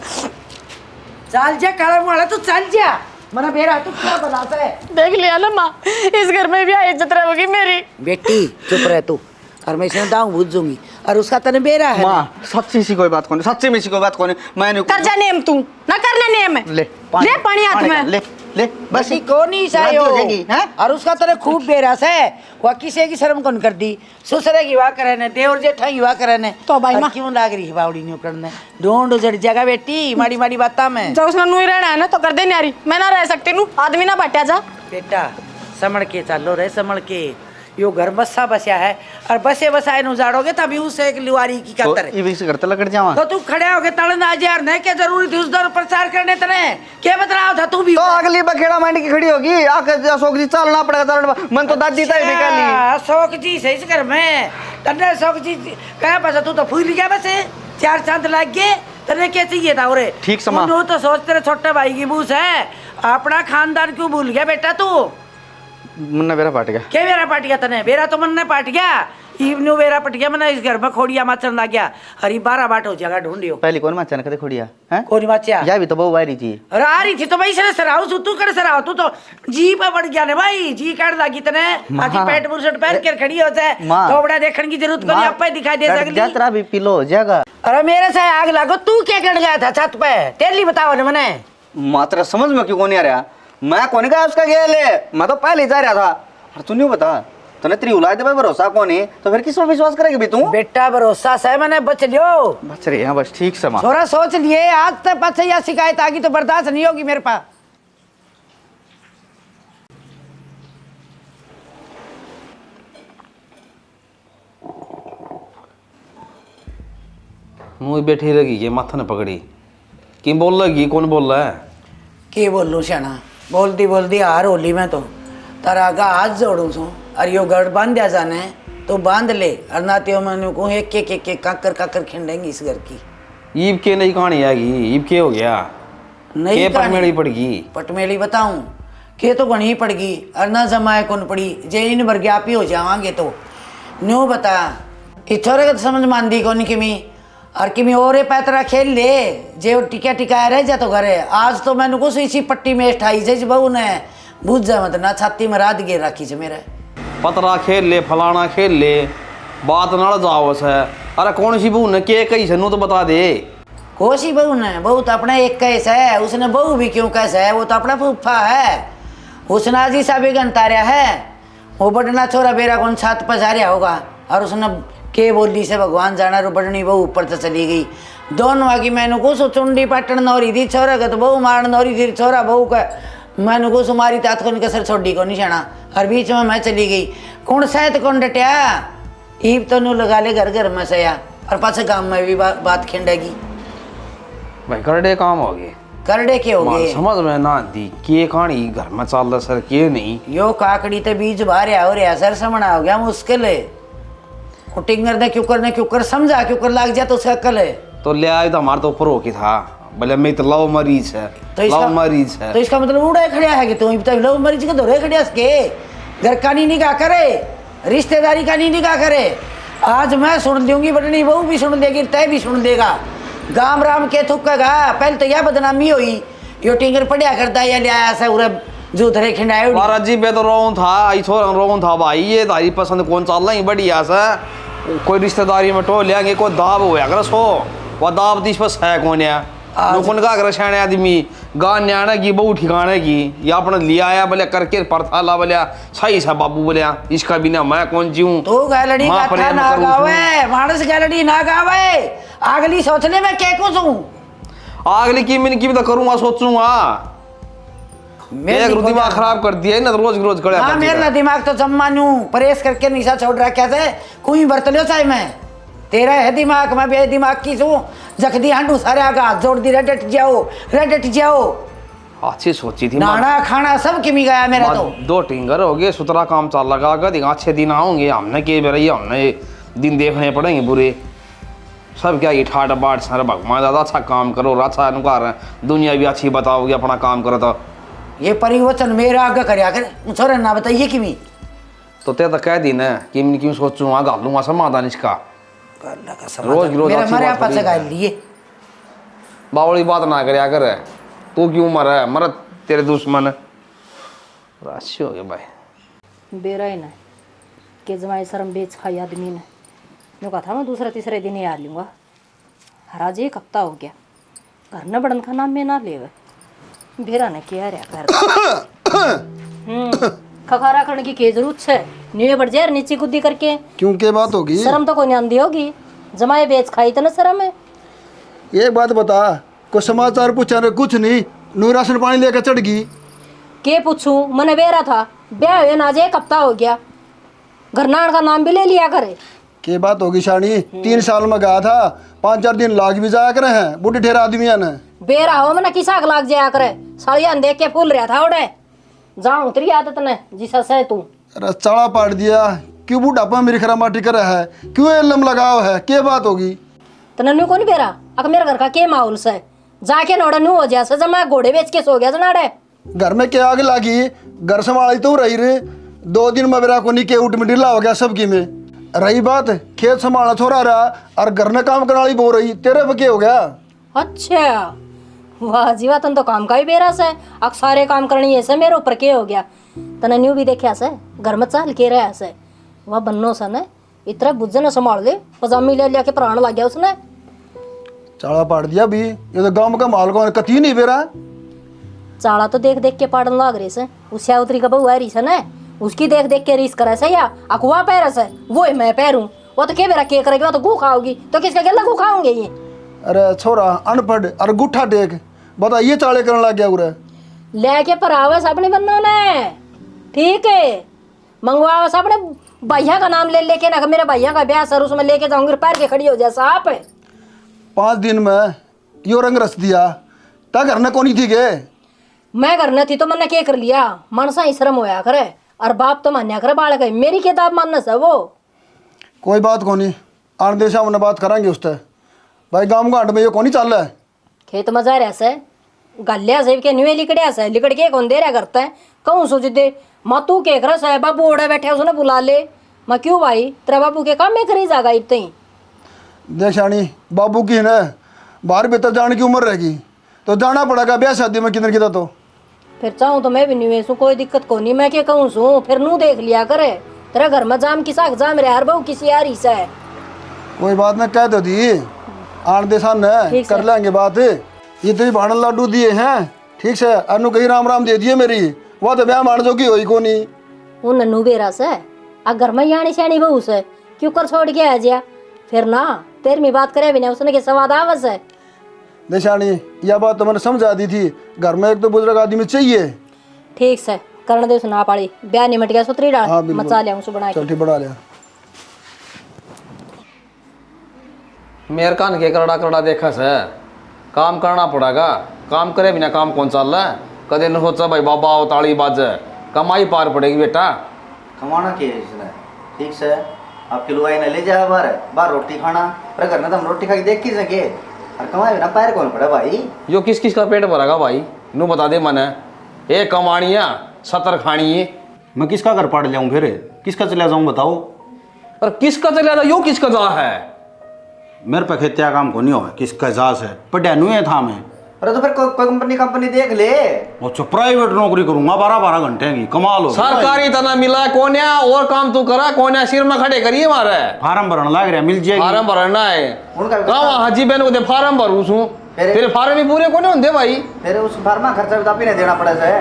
चल जा काला वाला तो चल जा मना मेरा तो क्या बनाता है। देख लिया ना माँ, इस घर में भी इज्जत रहेगी मेरी। बेटी चुप रह तू और मैं इसने दाऊं बुझ दूंगी और उसका तने बेरा है। मां सच्ची सी कोई बात कोनी, सच्ची में सी कोई बात कोनी। मैंने कर जा नेम तू ना करना नेम है। ले पानी हाथ में ले ले बस बसी को नहीं सायो और उसका तने खूब बेरा से वो किसी की शर्म कौन कर दी। ससुरे की वाह करे ने, देवर जेठाई वाह करे ने, तो भाई मां क्यों लाग रही है बावड़ी न्यू करने ढूंढ उजड़ जगह बेटी माड़ी माड़ी बाता में। जब उसने नुई रहना है ना तो कर दे न्यारी, मैं ना रह सकती नू, आदमी ना बटा जा। बेटा समझ के चलो रे, समझ के यो घर बसा बसिया है और बसे बसाए नु जाड़ोगे तभी उसे एक लिवारी की कातर ये भी से करते लकड़ जावा तो तू खड़े होके तड़न आज यार नहीं क्या जरूरी थी उस दर प्रचार करने तने क्या बता रहा था तू भी तो अगली बखेड़ा मांड की खड़ी होगी आके अशोक जी चलना पड़ेगा चलना मन तो दादी ताई भी कर ली। अशोक जी सही से कर मैं तने अशोक जी कहा बस तू तो फूल गया बस चार चांद लग गए तने क्या चाहिए था और ठीक समा तो सोच तेरे छोटे भाई की बूस है अपना खानदान क्यों भूल गया बेटा तू। मुन्ना बेरा पाट गया। क्या बेरा पाट गया तने? बेरा तो मन ने पाट गया इवनु बेरा पट गया मैंने इस घर में खोड़िया माचन ला गया हरी 12 बाट हो जगह ढूंढियो। पहली कौन माचन कदे खोड़िया हैं कौन माचिया या भी तो बहु वारी थी। अरे आ रही थी तो भाई से सराव तू कर सराव तू तो जी पे बढ़ गया ने भाई जी काट लागी तने आज पेट बुरसट पैर के खड़ी हो जाए तो बड़ा देखने की जरूरत कोनी आपे दिखाई दे सकली यात्रा भी पिलो हो जाएगा। अरे मेरे से आग लागो तू क्या कर गया था छत पे तेली बताओ ने मने मात्र समझ में क्यों नहीं आ रहा। मैं कौन का उसका गेल है, मैं तो पहले जा रहा था और तू नहीं बता तूने तेरी औलाद पे भरोसा कौन है तो फिर किस पर विश्वास करेगी भी तू। बेटा भरोसा से मैंने बच लियो बच रहे हैं बस ठीक समा थोड़ा सोच लिए आज तक पाछे या शिकायत आगी तो बर्दाश्त नहीं होगी मेरे पास। मुँह बैठी रही ये माथा ने पकड़ी कि बोल लगी कौन बोल रहा है के बोलूं श्याना बोलती बोलती हार होली में तो तारा आगा हाथ जोड़ू छू और यो गढ़ बांध दिया जाने तो बांध ले और ना त्यो मैंने को एक काकर काकर खिंडेंगी इस घर की। ईब के नहीं कहानी आएगी ईब के हो गया नहीं पटमेली पड़गी पटमेली बताऊं के तो घनी पड़गी और ना जमाए कौन पड़ी जे इन भर आप ही हो जावांगे तो न्यू बता इथोरे का समझ मान दी कौन किमी और किमी और पैतरा खेल ले जे टिका टिकाया रह जा तो घरे आज तो मैंने कुछ इसी पट्टी में ठाई जे बहू ने बुझ जा मत ना छाती में रात गिर रखी से मेरे पतरा खेल ले फलाना खेल ले बात नड़ जाओ से अरे कौन सी बहू ने के कही सनू तो बता दे। कोसी बहू ने बहू तो अपना एक कैसा है उसने बहू भी क्यों कैसा है वो तो अपना फूफा है उसने आज ही साबे गनता रहा है वो बड़ना छोरा बेरा कौन छत पर जा रहा होगा और उसने के बोली से भगवान जाना रो बड़नी बहू ऊपर तो चली गई दोनों आगे मैंने कुछ चुंडी पाटन नौरी थी छोरा का तो बहू मारन नौरी थी छोरा बहू का मैंने कुछ मारी तात को कसर छोड़ी को निशाना और बीच में मैं चली गई कौन शायद कौन डटिया ईब तो नू लगा ले घर घर में सया और पाछे गांव में भी बात खिंडेगी भाई करडे काम हो गए करडे के हो गए समझ में ना दी के कहानी घर में चल रहा सर के नहीं यो काकड़ी ते बीज बाहर हो रहा सर समझना हो गया मुश्किल है टिंगर ने क्यों कर समझा क्यों कर लाग जा तो उसका कल है तो ले आए तो हमारे तो ऊपर हो के था भले मैं तो लव मरीज है लव मरीज है तो इसका मतलब उड़े खड़िया है कि तुम तो लव मरीज के दौरे खड़िया के घर का नहीं निकाह करे रिश्तेदारी का नहीं निकाह करे आज मैं सुन दूंगी बटनी बहू भी सुन देगी तय भी सुन देगा गाम राम के थुक्का पहले तो यह बदनामी हुई यो टिंगर पढ़िया करता या ले आया सा उरे जूधरे खिंडाए महाराज जी मैं तो रोऊं था रोऊं था भाई ये तारी पसंद कौन चल रही बढ़िया सा कोई रिश्तेदारी में टो लेंगे कोई दाब होया कर सो वह दाब तीस पर है कौन है कौन का कर शाने आदमी गा न्याणे की बहु ठिकाने की या अपने लिया आया बोले करके परथा ला बोलिया सही सा बाबू बोलिया इसका बिना मैं कौन जीऊं तो गैलड़ी का ना गावे मानस गैलड़ी ना गावे अगली सोचने में क्या कुछ हूं अगली की मैंने की भी तो करूंगा सोचूंगा एक दिमाग खराब कर दिया ना, रोज रोज कड़े हाँ मेरा दिमाग तो जम्मा नू परेश करके निशा छोड़ रहा कैसे कोई बरत लियो चाहे मैं तेरा है दिमाग, मैं बे दिमाग की छू जखदी हांडू सारे आगे हाथ जोड़ दी रेडट जाओ अच्छी सोची थी नाना खाना सब किमी गया मेरा तो। 2 टिंगर हो गए, सुतरा काम चल लगा दिखा अच्छे दिन आओगे हमने के बेरा हमने दिन देखने पड़ेंगे बुरे सब। क्या ये ठाट बाट सर भगवान ज़्यादा अच्छा काम करो, अच्छा अनुकार दुनिया भी अच्छी बताओगे अपना काम करो तो। ये परिवर्तन मेरा आगे कर छोरे ना बताइए किमी तो ते तो कह दी ना कि मैं क्यों सोचूंगा गालूंगा समाधान इसका रोज रोज हमारे आप से गाल लिए बावली बात ना करे अगर तू क्यों मर तेरे दुश्मन राशि हो गया भाई। बेरा ही ना के जमाई शर्म बेच खाई आदमी ने मैं कहा था मैं दूसरा तीसरे दिन ही आ लूँगा। हराज 1 हफ्ता हो गया घर न बड़न का नाम में ना ले बेरा ने क्या रहा घर खखारा करने की क्या जरूरत है। न्यू बढ़ जाए नीचे कुद्दी करके क्यों के बात होगी? शर्म तो कोई नहीं आंदी होगी, जमाए बेच खाई तो ना शर्म है। एक बात बता, कोई समाचार पूछा ने कुछ नहीं, नू राशन पानी लेकर चढ़ गई। के पूछूं, मैंने बेरा था ब्याह हुए ना आज 1 हफ्ता हो गया, घर नान का नाम भी ले लिया करे। के बात होगी शानी, 3 साल में गया था, 5-4 दिन लाग भी जाया करे हैं बूढ़े ठेरा आदमिया ने। बेरा हो मैंने किसा लाग जाया करे, सालिया देख के फूल रहा था उड़े जाऊं तेरी आदत ने जिसा से तू अरे चाड़ा पाट दिया, क्यों बूढ़ापा मेरी खरा माटी कर रहा है, क्यों एलम लगाओ है, के बात होगी? तनु को नहीं बेरा अक मेरे घर का के माहौल से जाके नोड़ा नू हो जा सजा मैं घोड़े बेच के सो गया जनाड़े। घर में क्या आग लागी, घर संभाली तो रही रे, 2 दिन में मेरा को निके उठ में ढीला हो गया सबकी में। रही बात खेत संभालना छोड़ा रहा और घर में काम करने वाली बो रही, तेरे पे क्या हो गया? अच्छा वाह जीवा तन तो काम का ही बेरा से अक सारे काम करनी ऐसे मेरे ऊपर के हो गया। तने न्यू भी देखा से घर में चाल के रहा से वह बन्नो सा ने इतना बुझे न संभाल ले पजामी ले लिया के प्राण लग गया उसने। चाड़ा पाट दिया भी, ये तो गांव का माल को कती नहीं बेरा। चाड़ा तो देख देख के पाड़न लाग रही से, उससे उतरी का बहु आ रही से न उसकी देख देख के रीस करे से या अकवा पैर से वो ही मैं पैरूं वो तो के बेरा के करेगी, वो तो गू खाओगी तो किसका गला गू खाओगे ये। अरे छोरा अनपढ़ और गुठा टेक बता ये चाले करने लग गया उरे लेके परावस अपने बन्नो ने, ठीक है मंगवावस अपने भैया का नाम ले लेके ना मेरे भैया का ब्याह सर उसमें लेके जाऊंगी पैर के खड़ी हो जाए साहब। 5 दिन में यो रंग रस दिया ता घर में कोनी थी के मैं घर न थी तो मैंने क्या कर लिया, मनसा ही शर्म होया करे और बाप तो मान्या करे बालक है मेरी किताब मानना से वो। कोई बात कोनी, आन देशा में बात करेंगे उससे भाई गांव घाट में ये कोनी चल रहा है। खेत में जा रहा से गलिया से के न्यू लिकड़िया से लिकड़ के कौन दे रहा करता है कहूँ सोच दे माँ तू के कर है बाबू ओढ़े बैठे उसने बुला ले मैं क्यों भाई तेरा बाबू के काम में करी जागा इतने ही देशानी बाबू की है बाहर भीतर जाने की उम्र रहेगी तो जाना पड़ेगा ब्याह शादी में किधर किधर तो फिर चाहूँ तो मैं भी नहीं सू कोई दिक्कत को नहीं, मैं क्या कहूँ सू फिर नू देख लिया करे तेरा घर में जाम किसा जाम रहा हर बहू किसी यारी से है। कोई बात नहीं कह दो दी आन देशा ने कर लेंगे बात। ये तो भाड़न लाडू दिए हैं ठीक से अनु कहीं राम राम दे दिए मेरी वो तो ब्याह मान जो की होई कोनी वो नन्नू बेरा से आ घर में यानी श्याणी बहू से क्यों कर छोड़ के आ जा फिर ना तेरे में बात करे भी नहीं उसने के सवाद आवस है। देशानी यह बात तो मैंने समझा दी थी, घर में एक तो बुजुर्ग आदमी चाहिए। ठीक से करने दे सुना पाड़ी ब्याह निमट गया सुतरी डाल मचा लिया उसे बना के बढ़ा लिया। मेरे कान के करड़ा करड़ा देखा से काम करना पड़ेगा, काम करे बिना काम कौन चल रहा है। कदे न सोचा भाई बाबा ताली बाजे कमाई पार पड़ेगी बेटा। कमाना क्या है इसने, ठीक से आपकी लुगाई ने ले जाए बाहर रोटी खाना पर घर में तो हम रोटी खा के देख की सके और कमाए बिना पैर कौन पड़े भाई। यो किस किस का पेट भरेगा भाई नू बता दे मन है कमानिया 70 खानी है। मैं किसका घर पड़ जाऊं फिर किसका चला जाऊं बताओ। पर किसका चला जाओ यो किसका जा है मेरे पे खेतिया काम को नहीं हो किसका जास है पढ़ा नहीं है था मैं। अरे तो फिर कोई कंपनी देख ले। अच्छा प्राइवेट नौकरी करूंगा 12-12 घंटे की कमाल हो। सरकारी तना मिला कोन्या और काम तू करा कोन्या सिर में खड़े करिए मारे फार्म भरना लग रहा मिल जाएगी। फार्म भरना है कहाँ हाजी बहन को दे फार्म भरू छू तेरे फार्म ही पूरे कोने होंगे भाई। तेरे उस फार्म में खर्चा भी नहीं देना पड़े से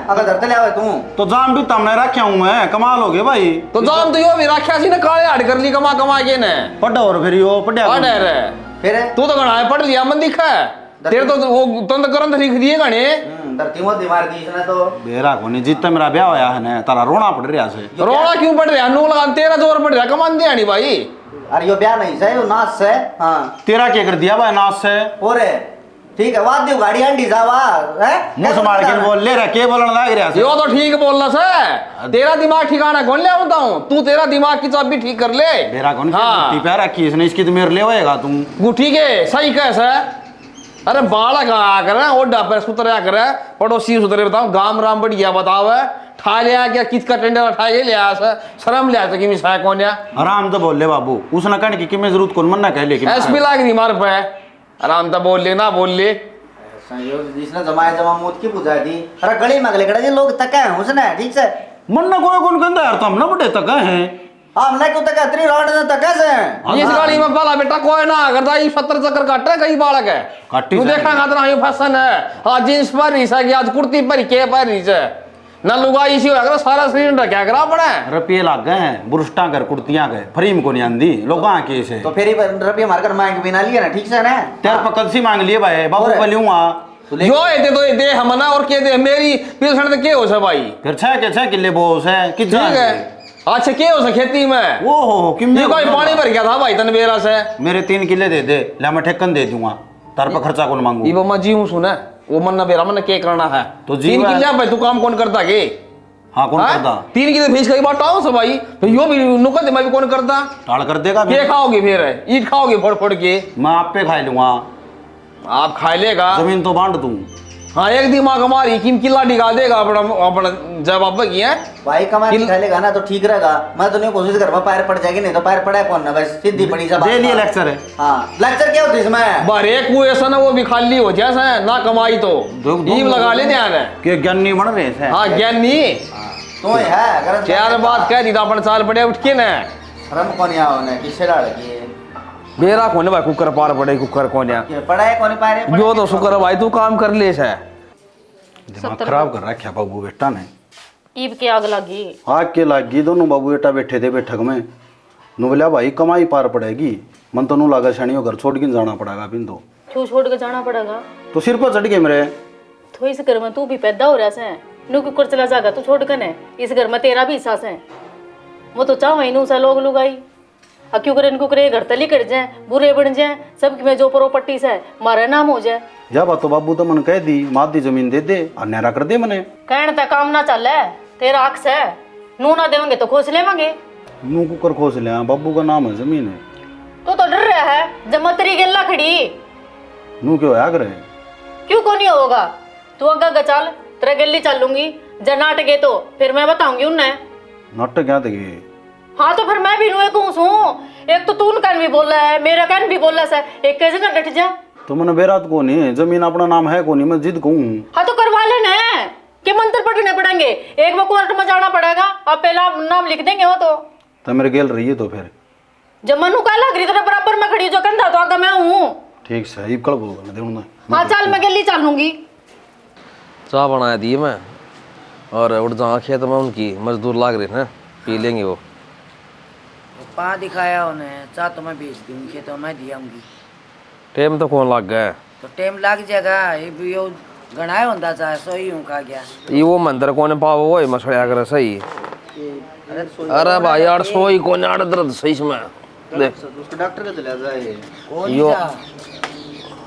अगर धरते ले आवे तू तो जाम भी तमने रखा हूं मैं कमाल हो गए भाई। तो जाम तो यो भी रखा सी ना काले हाड़ कर ली कमा के ने पढ़ा और फिर यो पढ़ा फिर तू तो गणा पढ़ लिया मन दिखा है तेरे तो वो तुम तो करंट लिख दिए गाने धरती मोदी मार दी इसने तो। बेरा को नहीं जितना मेरा ब्याह होया है ना तारा रोना पड़ रहा से। रोना क्यों पड़ रहा? नू लगा तेरा जोर पड़ रहा, कमान दिया नहीं भाई। अरे यो ब्याह नहीं से, यो नाच से। हाँ तेरा क्या कर दिया भाई नाच से? ओरे ठीक है, वाद्य गाड़ी हंडी जावा है मुंह संभाल के बोल ले रहा, के बोलने लग रहा से। यो तो ठीक बोलना से, तेरा दिमाग ठिकाना कौन ले बताऊं? तू तेरा दिमाग की चाबी ठीक कर ले। बेरा कौन हाँ। गुट्टी पे रखी इसने, इसकी तो मेरे ले होएगा तुम। गुट्ठी के सही कैसे? अरे बालक आ कर ओडा पर सुतरा कर पड़ोसी सुतरे बताओ, गाम राम बढ़िया बताओ ठा लिया क्या किसका टेंडर उठा के लिया शर्म लिया तो कि मिसाय कौन या आराम तो बोल ले बाबू, उसने कहने की मैं जरूरत कौन मन्ना कह ले कि एसपी लाग नहीं मार पे आराम तो बोल ले ना बोल ले। जिसने जमाया जमा मौत की बुझा दी। अरे गली में गले जी लोग तक है उसने ठीक से मन्ना कोई कौन कहता यार, तो हम ना बड़े तक हैं। हमने क्यों तक इतनी रात में तक है इस गाड़ी में बाला बेटा कोई ना करता, ये 70 चक्कर काटे कई बालक है काटी तू देखा खातना ये फैशन है। आज जींस पर रही है कि आज कुर्ती पर के पर रही है ना लुगाई इसी होगा सारा शरीर ढका करा पड़ा है। रुपये लग गए हैं बुरस्टा कर कुर्तियां के फ्रीम को नहीं आंदी लोग के से। तो फिर रुपये मारकर मांग बिना लिए ना ठीक से ना तेरे पर कद सी मांग लिए भाई बाबू पे लूंगा जो है तो दे हमना और के दे मेरी पिलसण तो के हो से भाई फिर 6 किले बोस है कि ठीक है। अच्छा के हो से खेती में ओ हो किम ये कोई पानी भर गया था भाई तन बेरा से मेरे 3 किले दे दे ला मैं ठेकन दे दूंगा तार पर खर्चा कौन मांगू। ये बम्मा जी हूं सुना वो मन ना बेरा मन के करना है तो जी 3 किले भाई तू काम कौन करता के? हाँ कौन करता? 3 किले फीस कई बार टाओ से भाई तो यो भी नुकत मैं भी कौन करता? टाल कर देगा के खाओगे फिर ईट खाओगे फोड़ फोड़ के? मैं आप पे खा लूंगा। आप खा लेगा जमीन तो बांट दूं। हाँ एक दिमाग हमारी किम किला निकाल देगा अपना अपना जब आप की है भाई कमा खा लेगा ना तो ठीक रहेगा। मैं तो नहीं कोशिश कर पैर पड़ जाएगी, नहीं तो पैर पड़ा है कौन ना बस सीधी पड़ी सब दे लिए लेक्चर है। हाँ लेक्चर क्या होती है इसमें? बारे कुएं ऐसा ना वो भी खाली हो जैसा है ना कमाई तो ईम लगा ले ध्यान है कि ज्ञान नहीं बन रहे हैं। हाँ ज्ञान नहीं तो है चार बात कह दी तो अपन साल पड़े उठ के ना शर्म कौन या होने किससे डाल की मेरा कौन भाई कुकर पार पड़े कुकर कौन या पड़ा है कौन पारे जो तो शुक्र भाई तू काम कर ले है दिमाग खराब कर रखा बाबू बेटा ने। ईब के आग लगी आग के लागी दोनों बाबू बेटा बैठे थे बैठक में। नु बोला भाई कमाई पार पड़ेगी मन तो नू लगा शनियों घर छोड़ के जाना पड़ेगा बिन तो क्यों छोड़ के जाना पड़ेगा? तो सिर पर चढ़ गए मेरे तो इस घर में तू भी पैदा हो रहा है नु कुकर चला जाएगा तू छोड़ कर ने इस घर में तेरा भी हिस्सा है वो तो चाह नू सा लोग लुगाई अब क्यों करे इनको करे घर तली कट जाए बुरे बन जाए सब में जो प्रॉपर्टी से मारा नाम हो जाए। या बात तो बाबू तो मन कह दी मादी जमीन दे दे और न्यारा कर दे मने कहने तक काम ना चल है तेरा अक्स है नू ना देवेंगे तो खोस लेवेंगे। नू कुकर खोस लिया बाबू का नाम है जमीन है तो डर रहा है जब तेरी गल्ला खड़ी नू क्यों आग रहे क्यों को नहीं होगा तू अगर चल तेरा गली चलूंगी जब नाटक है तो फिर मैं बताऊंगी उन्हें नाटक क्या थे। हाँ तो फिर मैं भी नुए कहूँ सू एक तो तू कान भी बोला है मेरा कान भी बोला है एक कैसे ना डट जा तो मैंने बेरात को नहीं जमीन अपना नाम है को नहीं मैं जिद कहूँ। हाँ तो करवा लेना है कि मंत्र पढ़ने पड़ेंगे एक बार कोर्ट में जाना पड़ेगा अब पहला नाम लिख देंगे वो तो मेरे गेल रही है तो फिर जब मनु का लग रही तेरे बराबर में खड़ी जो कंधा तो आगे मैं हूँ ठीक से ये कल बोल दूंगा। हाँ चल मैं गली चलूंगी चाह बनाया दी मैं और उड़ जहाँ खेत में उनकी मजदूर लाग रहे हैं पी लेंगे वो पा दिखाया उन्हें चाह तो मैं बेच दूंगी तो मैं दियाऊंगी टाइम तो कौन लग गया तो टाइम लग जाएगा ये भी यो गणाए होता चाहे सो ही हूँ कहा गया ये वो मंदिर कौन पाओ वो मछड़िया करे सही। अरे भाई यार सोई कौन आड़ दर्द सही में देख उसको डॉक्टर के चला जाए यो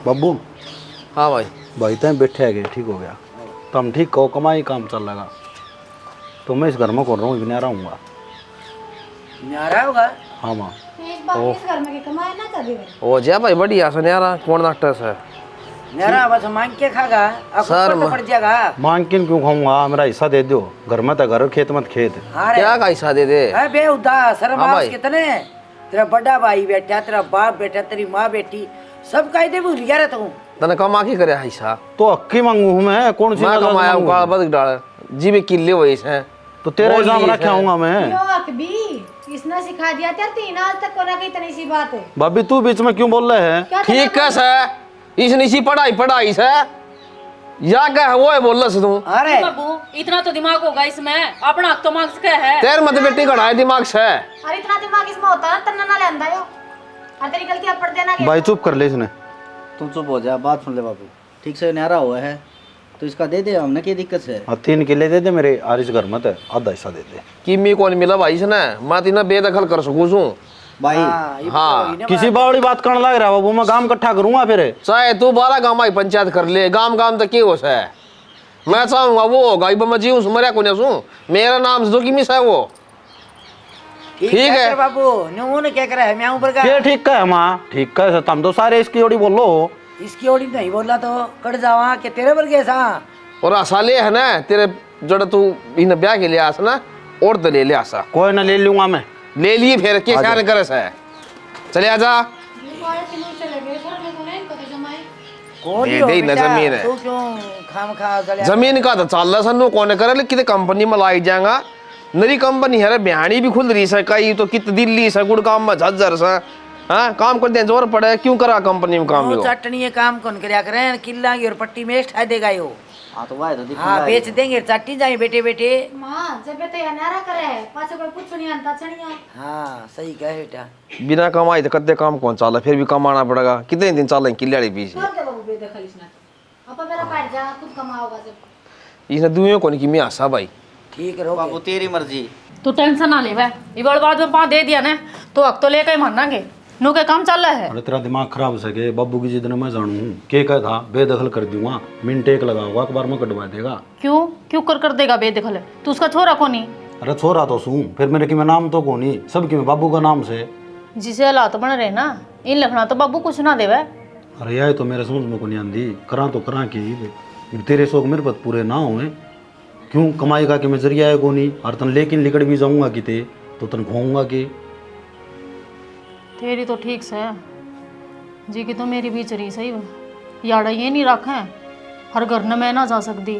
बाबू हाँ भाई भाई तय बैठे है ठीक हो गया तो हम ठीक कहो कमाई काम चल लगा तो मैं इस घर में कर रहा हूँ न्यारा हूँगा न्यारा होगा। हाँ माँ ओ जा भाई बढ़िया से न्यारा कौन डॉक्टर से न्यारा बस मांग के खागा अब सर ऊपर तो पड़ जाएगा मांग किन क्यों खाऊंगा मेरा हिस्सा दे दो घर में तो घर खेत मत खेत क्या का हिस्सा दे दे है बे उदास शर्म हाँ आस भाई। कितने तेरा बड़ा भाई बैठा तेरा बाप बैठा तेरी माँ बैठी सब कह दे भूल गया रहता हूँ तने कमा की करे हिस्सा तो अक्की मांगू हूँ मैं कौन सी मैं कमाया हूँ का बद डाल जी में किले हुए हैं तो तेरा इल्जाम रखा हूँगा मैं इसने सिखा दिया तेरे 3 आज तक कोना की इतनी सी बात है। भाभी तू बीच में क्यों बोल रहे है ठीक कैसे इसने सी पढ़ाई से या क्या है वो है बोल रहा तू अरे बाबू इतना तो दिमाग होगा इसमें अपना हक तो मार्क्स का है तेरे मत बेटी घड़ा दिमाग से अरे इतना दिमाग इसमें होता ना तन्ना ना लेंदा यो और तेरी गलती अब पड़ देना भाई चुप कर ले इसने तुम चुप हो जा, बात सुन ले बाबू। ठीक से न्यारा हुआ है तो इसका दे दे हमने, क्या दिक्कत है? हाँ 3 किले दे दे मेरे आरिस घर मत है, आधा हिस्सा दे दे। किमी कौन मिला भाई इसने, मैं तीन बेदखल कर सकूँ छूं भाई। हाँ किसी बावड़ी बात करने लग रहा बाबू, मैं काम इकट्ठा करूंगा फिर। चाहे तू 12 गाँव आई पंचायत कर ले, गाँव गाँव तक के हो है। मैं चाहूंगा वो होगा मैं जीऊँ मरिया को नहीं, मेरा नाम जो कि मिस है वो। ठीक है बाबू न्यू ने क्या करा है, मैं ऊपर का ये ठीक है माँ, ठीक है तुम तो सारे इसकी ओड़ी बोलो। इसकी ओड़ी नहीं बोला तो कट जावा के तेरे पर कैसा। और साले है ना तेरे जड़ तू इन ब्याह के लिए आस ना, और तो ले ले आसा। कोई ना ले लूंगा मैं, ले लिए फिर के क्या करे है। चले आजा, दे दे ना जमीन है। तू क्यों खाम खा चले जमीन का तो चाल रहा सन्नू कौन करे, लेकिन कंपनी में लाई जाएगा। नरी कंपनी है, बिहानी भी खुल रही है कई तो, कित दिल्ली से गुड़गांव में झज्जर से। हाँ काम कर दे जोर पड़े, क्यों करा कंपनी में काम? चटनी ये काम कौन करया करे, किला की और पट्टी में ठा देगा यो। हाँ तो वाह तो हाँ बेच देंगे, चट्टी जाए बेटे बेटे। माँ जब तो यार नारा करे पाछे कोई पूछ नहीं आता चढ़िया। हाँ सही कहे बेटा। बिना कमाई तो कद्दे काम कौन चाला, फिर भी कमाना पड़ेगा। कितने दिन चलेंगे किले पीछे? इसने दुनिया कौन की मैं आशा भाई। ठीक है बाबू तेरी मर्जी। तू टेंशन ना ले भाई, ये बड़ बात में 5 दे दिया ना तो हक तो लेकर ही मानांगे। नु के काम चल रहा है। अरे तेरा दिमाग खराब हो सके, बाबू की जिद ने मैं जानू हूँ। के कहा था बेदखल कर दूंगा, मिनट एक लगाऊंगा, अखबार में कटवा देगा। क्यों क्यों कर देगा बेदखल? तू उसका छोरा कौन ही? अरे छोरा तो सू, फिर मेरे की मैं नाम तो कौन ही, सब की मैं बाबू का नाम से। जिसे हालात बन रहे ना, इन लखना तो बाबू कुछ ना देवे। अरे यार तो मेरे समझ में को नहीं आंदी, करा तो करा की तेरे शौक मेरे पर पूरे ना हुए। क्यों कमाई का कि मैं जरिया है को नहीं, और तन लेकिन लिकड़ भी जाऊंगा कि ते तो तन खोऊंगा कि। तेरी तो ठीक से जी की तो मेरी भी चरी सही है। याड़ा ये नहीं रखा है, हर घर न मैं ना जा सकती,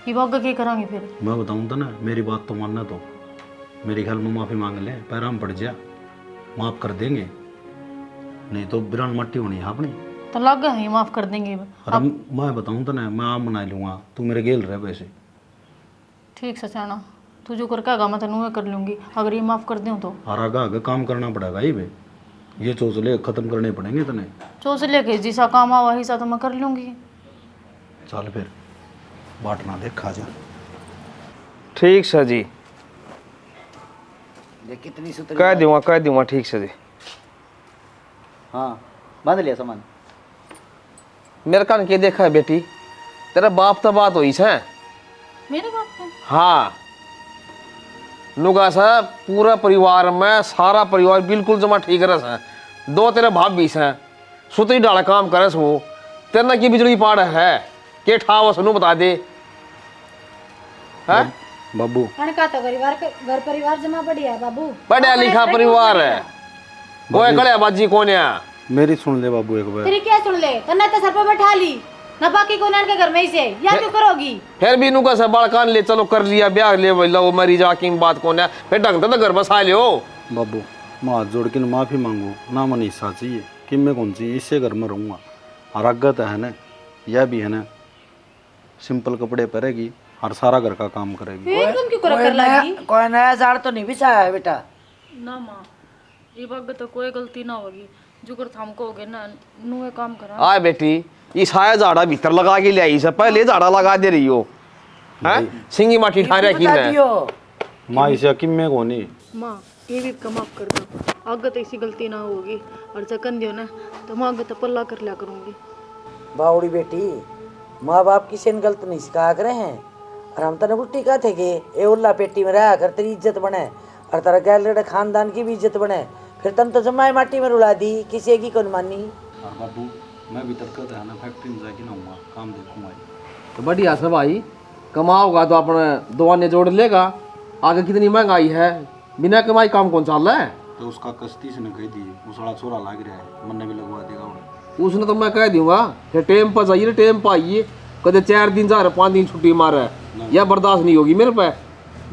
ये वग के करांगे फिर। मैं बताऊँ तो ना, मेरी बात तो मानना, तो मेरी ख्याल में माफ़ी मांग ले, पैराम पड़ जा, माफ़ कर देंगे, नहीं तो बिरान मट्टी होनी है अपनी। तो लग गए हैं माफ़ कर देंगे। अरे मैं बताऊँ तो ना, मैं आप मना लूँगा, तू मेरे गेल रहे वैसे। ठीक से चाणा, तू जो कर कहेगा मैं तेनू कर लूँगी, अगर ये माफ़ कर दूँ तो। और आगे काम करना पड़ेगा ही भाई, ये चौचले खत्म करने पड़ेंगे तने। चोच लेके जिसा काम आवा हिस्सा तो मैं कर लूँगी। चल फिर बांटना देखा जा। ठीक सर जी, कितनी कह दूंगा ठीक से जी। हाँ बांध लिया सामान। मेरे कान के देखा है बेटी, तेरा बाप तो बात हुई है मेरे बाप पे? हाँ नुगा सा पूरा परिवार में, सारा परिवार बिल्कुल जमा ठीक रहा है। 2 तेरे भाप भी है, सुतरी डाला काम करे वो। तेरा की बिजली पाड़ है के ठाव सुनू बता दे। है बाबू का तो घर परिवार जमा बढ़िया है बाबू, पढ़ा लिखा परिवार है। वो कड़े बाजी कौन है? मेरी सुन ले बाबू एक बार। तेरी क्या सुन ले, तन्ने तो सर पे बैठा ली ना, बाकी को के घर में ही से या क्यों करोगी? फिर भी नुका से बड़कान ले चलो कर लिया ब्याह ले लो, मरी जा की बात कौन है? फिर ढंग तो घर बसा लियो। बाबू मैं हाथ जोड़ के माफ़ी मांगू ना, मन हिस्सा चाहिए कि मैं कौन सी इससे घर में रहूँगा। और अगत है ना, यह भी है ना, सिंपल कपड़े पहनेगी और सारा घर का काम करेगी। एकदम क्यों कर लगी? कोई नया झाड़ तो नहीं बिछाया है बेटा? ना माँ, ये वक्त तो कोई गलती ना होगी, जो कर थाम को होगे ना नुए काम करा। आए बेटी, ये साया झाड़ा भीतर लगा के ले आई से, पहले झाड़ा लगा दे रही हो हैं? सिंगी माटी ठारे की है माँ इसे किम्मे कोनी। माँ ये भी का माफ कर दो, आगे तो ऐसी गलती ना होगी, और जकन दियो ना तो मैं आगे तो पल्ला कर लिया करूँगी। बावड़ी बेटी, माँ बाप किसी ने गलत नहीं सिखा करे हैं, और हम तो बुट्टी का थे कि ए उल्ला पेटी में रहा कर तेरी इज्जत बने, और तेरा गैर खानदान की भी इज्जत बने। फिर तन तो जमाए माटी में रुला दी, किसी की कौन मानी। और बाबू मैं भी तक है ना, फैक्ट्री में जाके ना काम देखूंगा। तो बढ़िया सब भाई, कमाओगा तो अपने दुआने जोड़ लेगा। आगे कितनी महंगाई है, बिना कमाई काम कौन चल रहा है? तो उसका कश्ती से न कह दी, उसड़ा छोरा लाग रहा है, मन ने भी लगवा देगा उन्हें। उसने तो मैं कह दूंगा कि टाइम पर जाइए, टाइम पर आइए। कदे 4 दिन जा रहे, 5 दिन छुट्टी मार रहा है, यह बर्दाश्त नहीं होगी मेरे पे।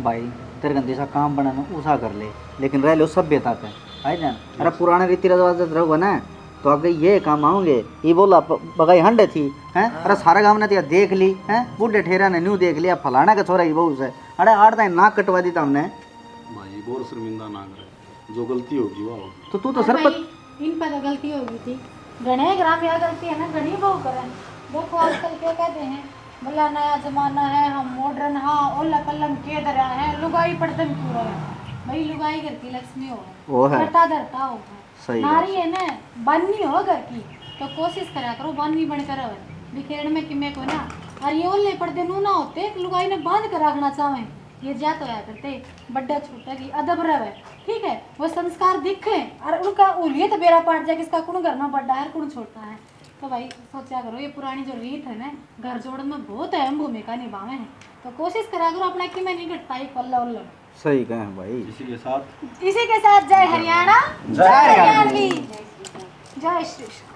भाई तेरे गंदे सा काम बनाना उसा कर ले, लेकिन रह लो सभ्यता पे आई जान। अरे पुराने रीति रिवाज रहोगे ना तो आगे ये काम आओगे। ये बोला बगाई हंडे थी हैं, अरे सारे गाँव ने तो देख ली हैं, बूढ़े ठेरा ने न्यू देख लिया, फलाना का छोरा की बहू से। अरे 8 दिन नाक कटवा दी था हमने। भाई बोर शर्मिंदा ना करे, जो गलती होगी वो तो तू तो सर पर इन पर तो गलती होगी थी, घने ग्राम या गलती है ना घनी बहु करें। देखो आजकल क्या कहते हैं, बोला नया जमाना है, हम मॉडर्न, हाँ ओला पल्लम के दरा है, लुगाई पड़दम क्यों रहे भाई, लुगाई घर की लक्ष्मी हो, वो है। करता धरता हो, सही नारी है ना बानी हो घर की, तो कोशिश करा करो बानी बनकर रहे, बिखेरन में किमे को ना, और ये ओले पर्दे नू ना होते लुगाई ने बांध कर रखना चाहे, ये जा तो या करते बड्डा छोटा की अदब रहे, ठीक है, वो संस्कार दिखे और उनका उलिए तो बेरा पाट जाए किसका कौन घर में बड्डा है कौन छोटा है। तो भाई सोचा करो ये पुरानी जो रीत है ना घर जोड़न में बहुत अहम भूमिका निभावे हैं, तो कोशिश करा करो अपना कि मैं नहीं घटता ही पल्ला उल्ला। सही कहें भाई। इसी के साथ जय हरियाणा, जय हरियाणवी, जय श्री कृष्ण।